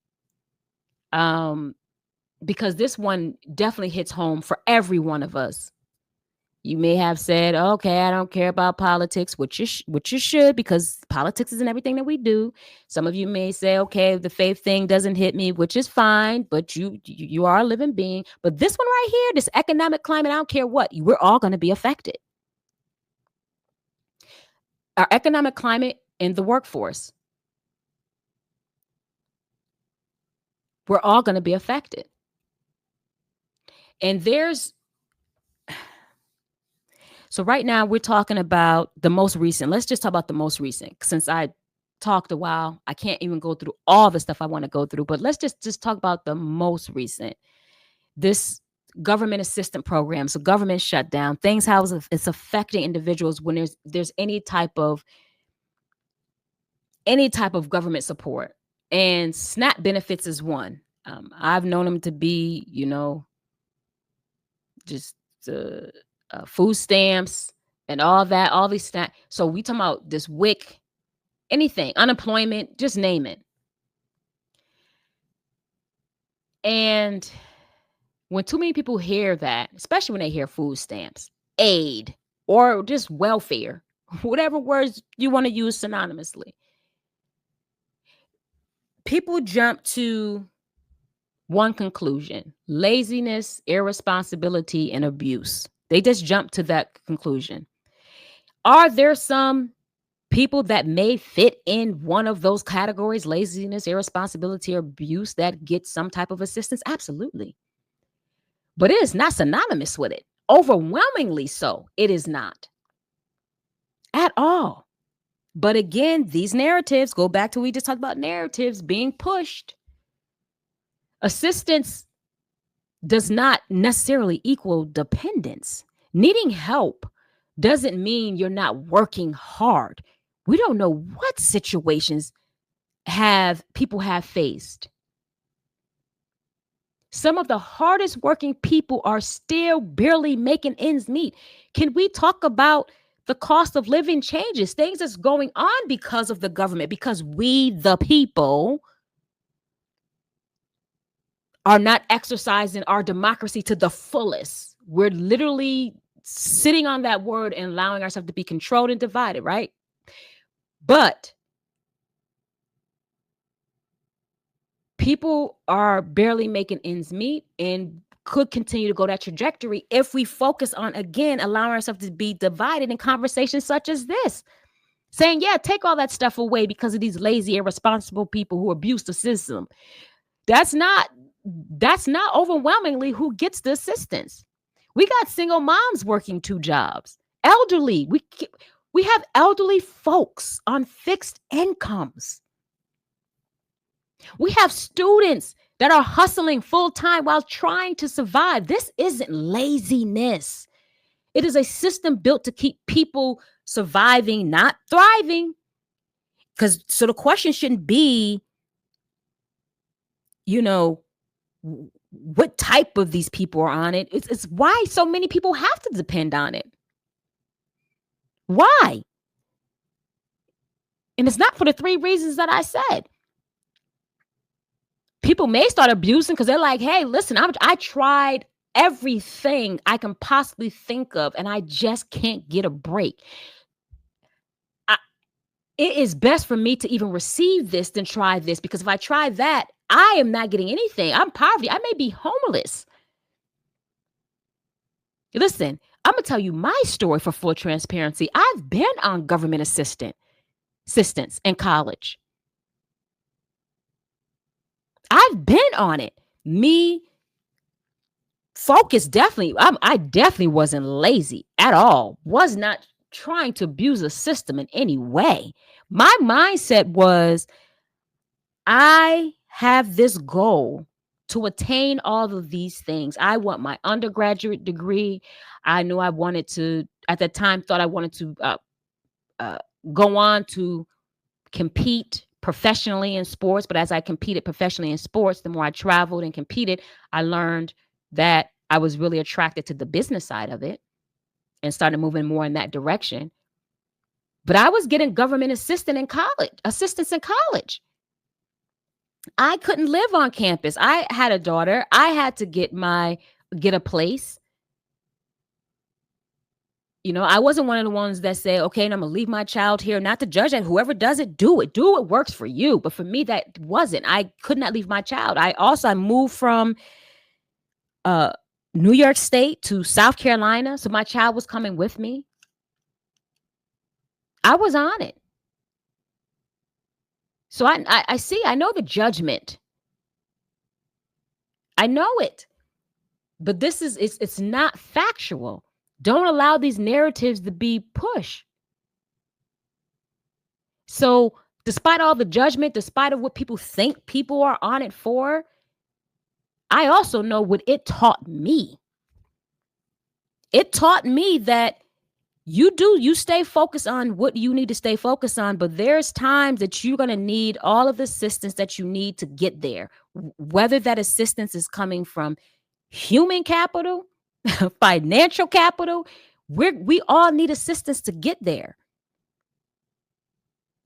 Speaker 1: because this one definitely hits home for every one of us. You may have said, okay, I don't care about politics, which you should, because politics isn't everything that we do. Some of you may say, okay, the faith thing doesn't hit me, which is fine, but you are a living being. But this one right here, this economic climate, I don't care what, we're all going to be affected. Our economic climate in the workforce. We're all going to be affected. And so right now we're talking about the most recent. Let's just talk about the most recent. Since I talked a while, I can't even go through all the stuff I want to go through, but let's just talk about the most recent. This government assistance program, so government shutdown, things how it's affecting individuals when there's any type of government support. And SNAP benefits is one. I've known them to be, just the food stamps and all that, all these SNAP. So we talking about this WIC, anything, unemployment, just name it. And when too many people hear that, especially when they hear food stamps, aid, or just welfare, whatever words you want to use synonymously, people jump to one conclusion: laziness, irresponsibility, and abuse. They just jump to that conclusion. Are there some people that may fit in one of those categories, laziness, irresponsibility, or abuse, that get some type of assistance? Absolutely. But it is not synonymous with it. Overwhelmingly so, it is not at all. But again, these narratives go back to we just talked about narratives being pushed. Assistance does not necessarily equal dependence. Needing help doesn't mean you're not working hard. We don't know what situations people have faced. Some of the hardest working people are still barely making ends meet. Can we talk about the cost of living changes, things that's going on because of the government, because we, the people, are not exercising our democracy to the fullest? We're literally sitting on that word and allowing ourselves to be controlled and divided, right? But people are barely making ends meet and could continue to go that trajectory if we focus on, again, allowing ourselves to be divided in conversations such as this. Saying, yeah, take all that stuff away because of these lazy, irresponsible people who abuse the system. That's not overwhelmingly who gets the assistance. We got single moms working 2 jobs. Elderly. We have elderly folks on fixed incomes. We have students that are hustling full time while trying to survive. This isn't laziness. It is a system built to keep people surviving, not thriving. So the question shouldn't be, what type of these people are on it. It's why so many people have to depend on it. Why? And it's not for the 3 reasons that I said. People may start abusing because they're like, hey, listen, I tried everything I can possibly think of, and I just can't get a break. It is best for me to even receive this than try this, because if I try that, I am not getting anything. I'm poverty. I may be homeless. Listen, I'm going to tell you my story for full transparency. I've been on government assistance in college. I've been on it. Me, focus, definitely. I definitely wasn't lazy at all. Was not trying to abuse the system in any way. My mindset was, I have this goal to attain all of these things. I want my undergraduate degree. I knew I wanted to, at the time, thought I wanted to go on to compete professionally in sports. But as I competed professionally in sports, the more I traveled and competed, I learned that I was really attracted to the business side of it and started moving more in that direction. But I was getting government assistance in college. I couldn't live on campus. I had a daughter. I had to get a place. I wasn't one of the ones that say, okay, and I'm going to leave my child here. Not to judge that. Whoever does it, do it. Do what works for you. But for me, that wasn't. I could not leave my child. I moved from New York State to South Carolina. So my child was coming with me. I was on it. So I know the judgment I know it. But this is it's not factual. Don't allow these narratives to be pushed. So, despite all the judgment, despite of what people think people are on it for, I also know what it taught me. It taught me that you stay focused on what you need to stay focused on, but there's times that you're going to need all of the assistance that you need to get there. Whether that assistance is coming from human capital, financial capital, we all need assistance to get there.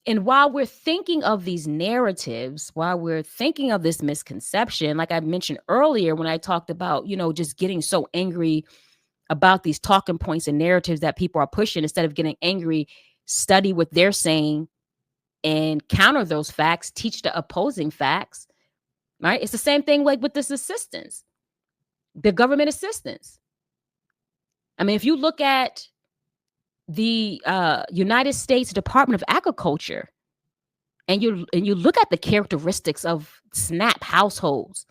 Speaker 1: And while we're thinking of these narratives, while we're thinking of this misconception, like I mentioned earlier when I talked about, just getting so angry about these talking points and narratives that people are pushing, instead of getting angry, study what they're saying and counter those facts, teach the opposing facts, right? It's the same thing like with this assistance, the government assistance. I mean, if you look at the United States Department of Agriculture, and you look at the characteristics of SNAP households,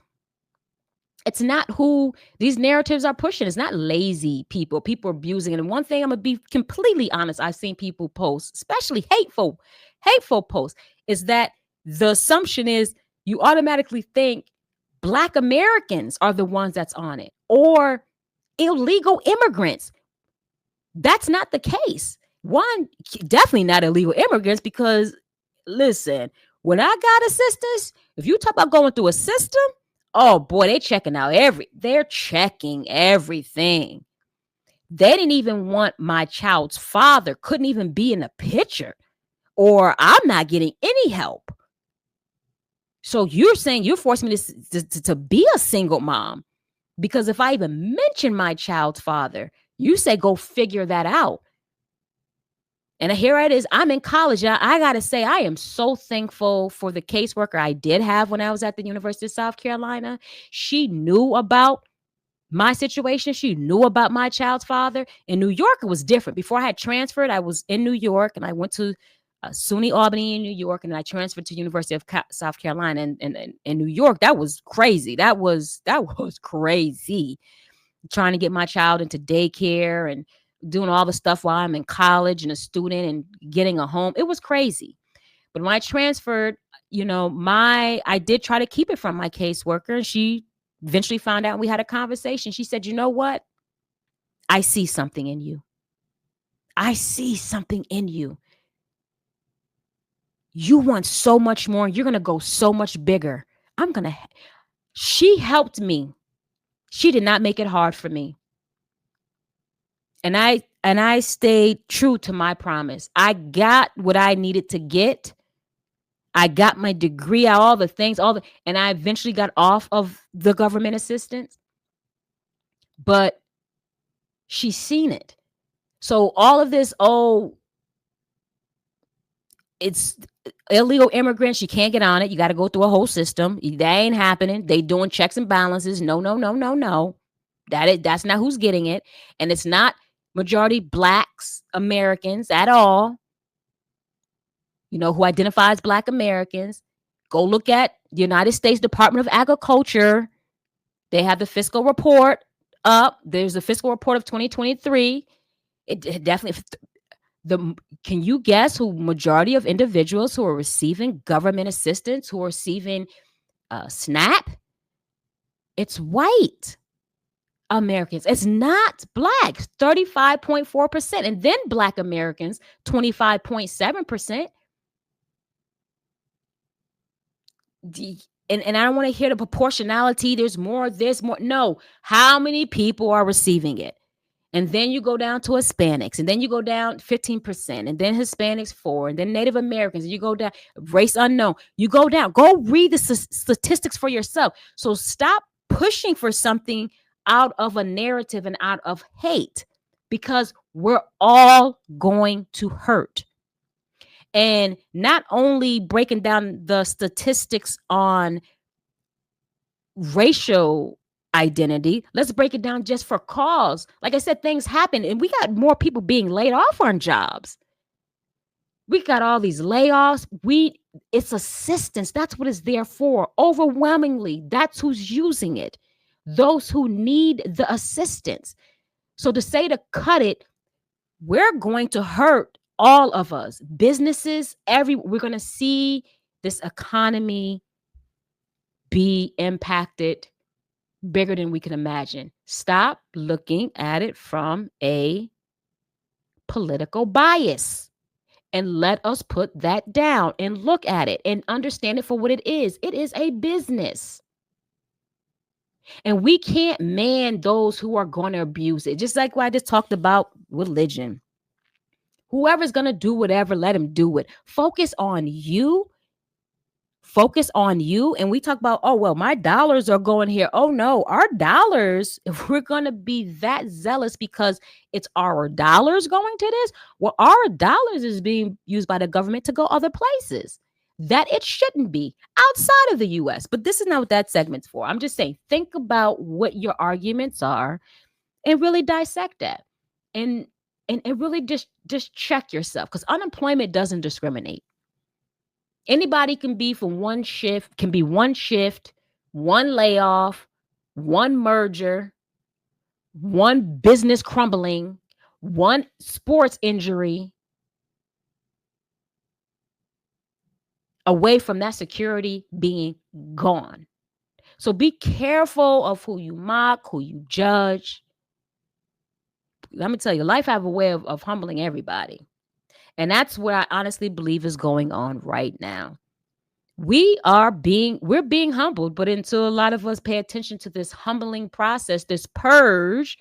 Speaker 1: it's not who these narratives are pushing. It's not lazy people abusing it. And one thing, I'm gonna be completely honest, I've seen people post, especially hateful posts, is that the assumption is you automatically think Black Americans are the ones that's on it, or illegal immigrants. That's not the case. One, definitely not illegal immigrants, because listen, when I got assistance, if you talk about going through a system, oh boy, they're checking everything. They didn't even want my child's father, couldn't even be in the picture, or I'm not getting any help. So you're saying you're forcing me to be a single mom, because if I even mention my child's father, you say go figure that out. And here it is. I'm in college. I got to say, I am so thankful for the caseworker I did have when I was at the University of South Carolina. She knew about my situation. She knew about my child's father. In New York, it was different. Before I had transferred, I was in New York, and I went to SUNY Albany in New York, and I transferred to University of South Carolina. And in New York, that was crazy. That was crazy. Trying to get my child into daycare and doing all the stuff while I'm in college and a student and getting a home. It was crazy. But when I transferred, I did try to keep it from my caseworker. She eventually found out, and we had a conversation. She said, you know what? I see something in you. I see something in you. You want so much more. You're going to go so much bigger. She helped me. She did not make it hard for me. And I stayed true to my promise. I got what I needed to get. I got my degree, all the things, and I eventually got off of the government assistance. But she's seen it. So all of this, it's illegal immigrants, you can't get on it. You got to go through a whole system. That ain't happening. They doing checks and balances. No. That's not who's getting it. And it's not majority Blacks, Americans at all, who identify as Black Americans. Go look at the United States Department of Agriculture. They have the fiscal report up. There's a fiscal report of 2023. It definitely, can you guess who majority of individuals who are receiving government assistance, who are receiving SNAP? It's white Americans. It's not Blacks, 35.4%. And then Black Americans, 25.7%. And I don't want to hear the proportionality. There's more. No. How many people are receiving it? And then you go down to Hispanics, and then you go down 15%, and then Hispanics 4%, and then Native Americans, and you go down, race unknown. You go down. Go read the statistics for yourself. So stop pushing for something out of a narrative and out of hate, because we're all going to hurt. And not only breaking down the statistics on racial identity, let's break it down just for cause. Like I said, things happen, and we got more people being laid off on jobs. We got all these layoffs. It's assistance. That's what it's there for. Overwhelmingly, that's who's using it. those who need the assistance. So to say to cut it, we're going to hurt all of us, businesses, we're going to see this economy be impacted bigger than we can imagine. Stop looking at it from a political bias and let us put that down and look at it and understand it for what it is. It is a business. And we can't man those who are going to abuse it. Just like what I just talked about religion. Whoever's going to do whatever, let him do it. Focus on you. Focus on you. And we talk about, oh, well, my dollars are going here. Oh, no, our dollars, if we're going to be that zealous because it's our dollars going to this, well, our dollars is being used by the government to go other places that it shouldn't be outside of the US. But this is not what that segment's for. I'm just saying, think about what your arguments are and really dissect that. And really just check yourself, because unemployment doesn't discriminate. Anybody can be from one shift, one layoff, one merger, one business crumbling, one sports injury away from that security being gone. So be careful of who you mock, who you judge. Let me tell you, life have a way of humbling everybody. And that's what I honestly believe is going on right now. We're being humbled, but until a lot of us pay attention to this humbling process, this purge,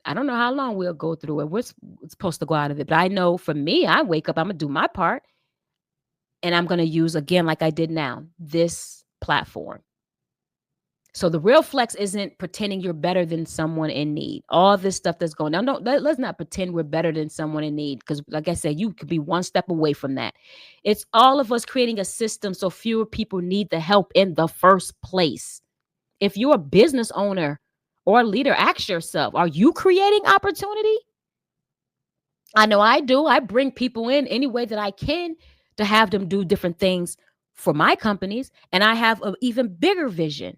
Speaker 1: I don't know how long we'll go through it. We're supposed to go out of it. But I know for me, I wake up, I'm going to do my part. And I'm going to use, again, like I did now, this platform. So the real flex isn't pretending you're better than someone in need. All this stuff that's going on. Let's not pretend we're better than someone in need. Because like I said, you could be one step away from that. It's all of us creating a system so fewer people need the help in the first place. If you're a business owner or a leader, ask yourself, are you creating opportunity? I know I do. I bring people in any way that I can to have them do different things for my companies. And I have an even bigger vision.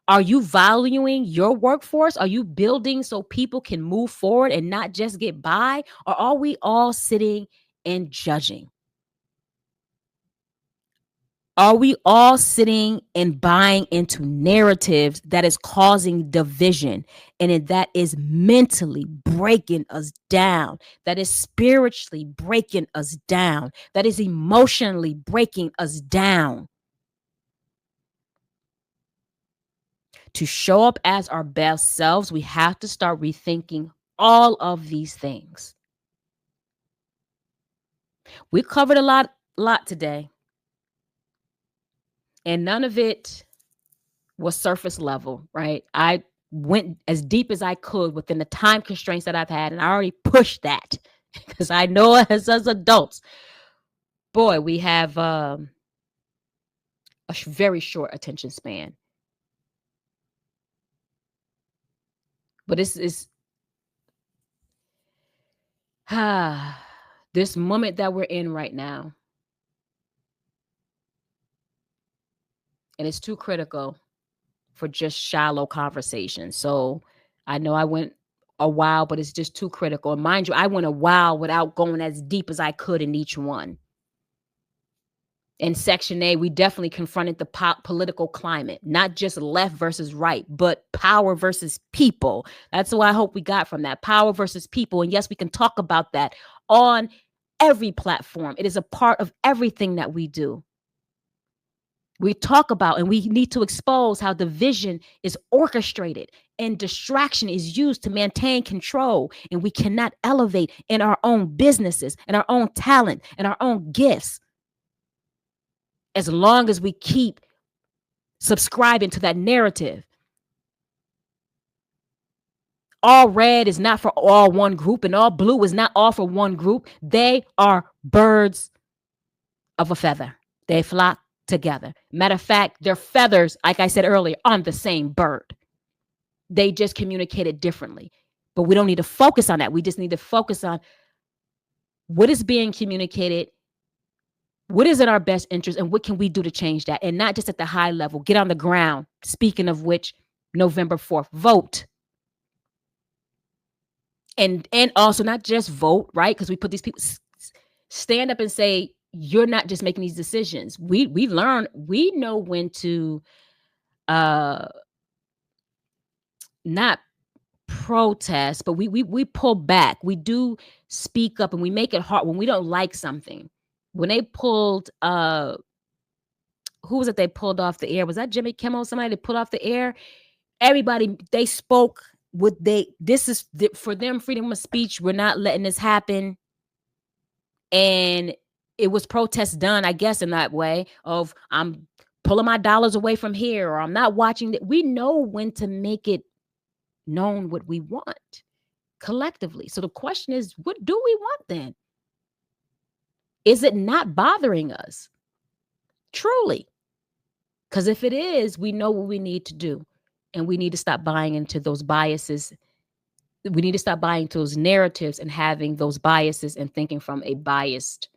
Speaker 1: Are you valuing your workforce? Are you building so people can move forward and not just get by? Or are we all sitting and judging? Are we all sitting and buying into narratives that is causing division, and that is mentally breaking us down, that is spiritually breaking us down, that is emotionally breaking us down? To show up as our best selves, we have to start rethinking all of these things. We covered a lot today, and none of it was surface level, right? I went as deep as I could within the time constraints that I've had, and I already pushed that because I know as adults, boy, we have a very short attention span. But this is this moment that we're in right now, and it's too critical for just shallow conversation. So I know I went a while, but it's just too critical. And mind you, I went a while without going as deep as I could in each one. In Section A, we definitely confronted the political climate, not just left versus right, but power versus people. That's what I hope we got from that, power versus people. And yes, we can talk about that on every platform. It is a part of everything that we do. We talk about and we need to expose how division is orchestrated and distraction is used to maintain control. And we cannot elevate in our own businesses and our own talent and our own gifts as long as we keep subscribing to that narrative. All red is not for all one group, and all blue is not all for one group. They are birds of a feather. They flock together. Matter of fact, their feathers, like I said earlier, on the same bird. They just communicate it differently. But we don't need to focus on that. We just need to focus on what is being communicated What is in our best interest and what can we do to change that? And not just at the high level, get on the ground. Speaking of which, November 4th, vote. And also not just vote, right? Because we put these people stand up and say, you're not just making these decisions. We learn, we know when to uh not protest, but we pull back. We do speak up and we make it hard when we don't like something. When they pulled who was it they pulled off the air? Was that Jimmy Kimmel? Somebody that pulled off the air? Everybody, they spoke what this is for them, freedom of speech. We're not letting this happen. And it was protest done, I guess, in that way of I'm pulling my dollars away from here, or I'm not watching that. We know when to make it known what we want collectively. So the question is, what do we want then? Is it not bothering us? Truly. Because if it is, we know what we need to do. And we need to stop buying into those biases. We need to stop buying into those narratives and having those biases and thinking from a biased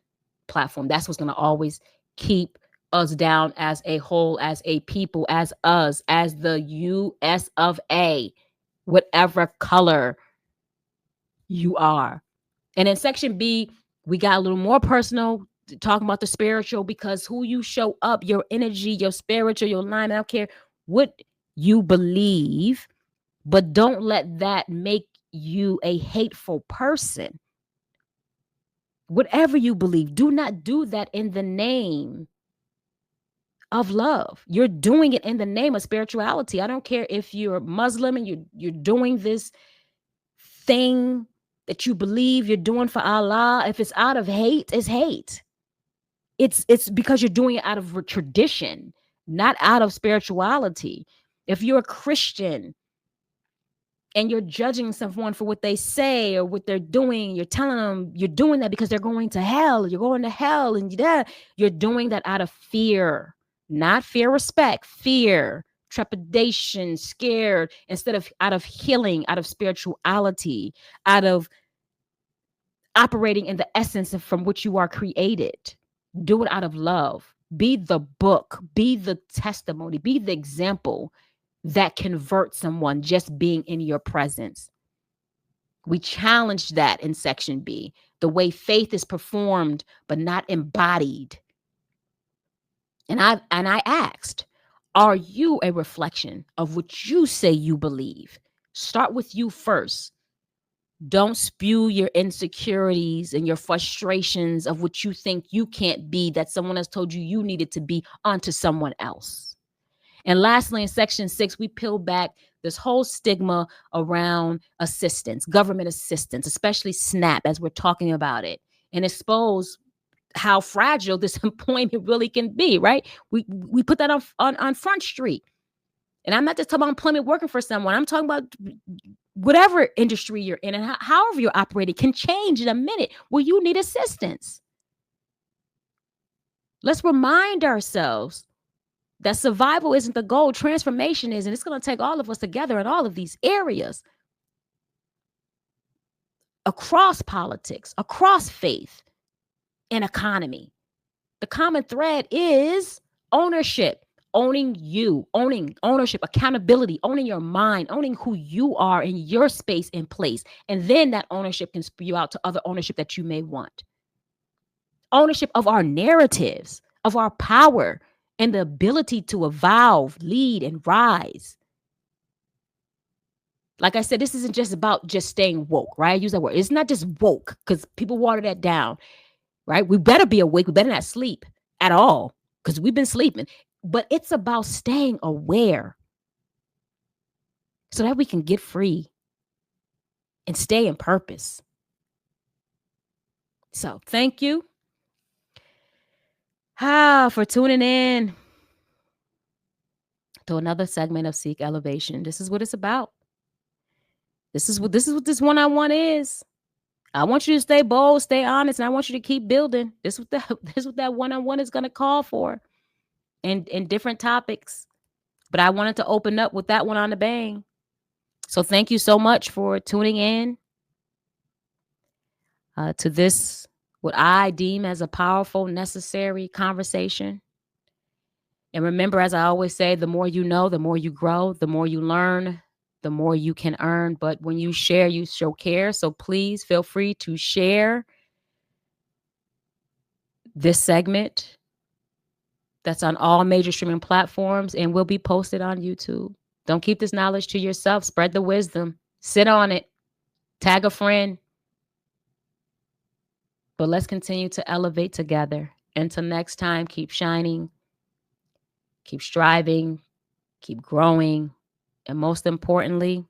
Speaker 1: platform. That's what's going to always keep us down as a whole, as a people, as us, as the US of A, whatever color you are. And in section B, we got a little more personal, talking about the spiritual, because who you show up, your energy, your spiritual, your alignment, I don't care what you believe, but don't let that make you a hateful person. Whatever you believe, do not do that in the name of love. You're doing it in the name of spirituality. I don't care if you're Muslim and you're doing this thing that you believe you're doing for Allah. If it's out of hate, it's hate. It's because you're doing it out of tradition, not out of spirituality. If you're a Christian and you're judging someone for what they say or what they're doing, you're telling them you're doing that because they're going to hell. You're going to hell, and you're doing that out of fear, not fear, respect, fear, trepidation, scared, instead of out of healing, out of spirituality, out of operating in the essence of from which you are created. Do it out of love. Be the book, be the testimony, be the example that converts someone just being in your presence. We challenged that in section B, the way faith is performed but not embodied. And I asked, are you a reflection of what you say you believe? Start with you first. Don't spew your insecurities and your frustrations of what you think you can't be, that someone has told you you needed to be, onto someone else. And lastly, in section 6, we peel back this whole stigma around assistance, government assistance, especially SNAP, as we're talking about it, and expose how fragile this employment really can be, right? We put that on Front Street. And I'm not just talking about employment working for someone. I'm talking about whatever industry you're in and however you're operating can change in a minute where you need assistance. Let's remind ourselves that survival isn't the goal, transformation is, and it's going to take all of us together in all of these areas, across politics, across faith and economy. The common thread is ownership, owning you, owning ownership, accountability, owning your mind, owning who you are in your space and place. And then that ownership can spew out to other ownership that you may want. Ownership of our narratives, of our power, and the ability to evolve, lead, and rise. Like I said, this isn't just about just staying woke, right? I use that word. It's not just woke because people water that down, right? We better be awake. We better not sleep at all because we've been sleeping. But it's about staying aware so that we can get free and stay in purpose. So thank you for tuning in to another segment of Seek Elevation. This is what it's about. This is what this one-on-one is. I want you to stay bold, stay honest, and I want you to keep building. This is what that one-on-one is going to call for, in different topics. But I wanted to open up with that one on the bang. So thank you so much for tuning in to this what I deem as a powerful, necessary conversation. And remember, as I always say, the more you know, the more you grow, the more you learn, the more you can earn. But when you share, you show care. So please feel free to share this segment that's on all major streaming platforms and will be posted on YouTube. Don't keep this knowledge to yourself. Spread the wisdom. Sit on it. Tag a friend. But let's continue to elevate together. Until next time, keep shining, keep striving, keep growing, and most importantly,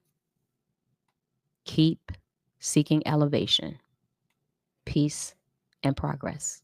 Speaker 1: keep seeking elevation, peace, and progress.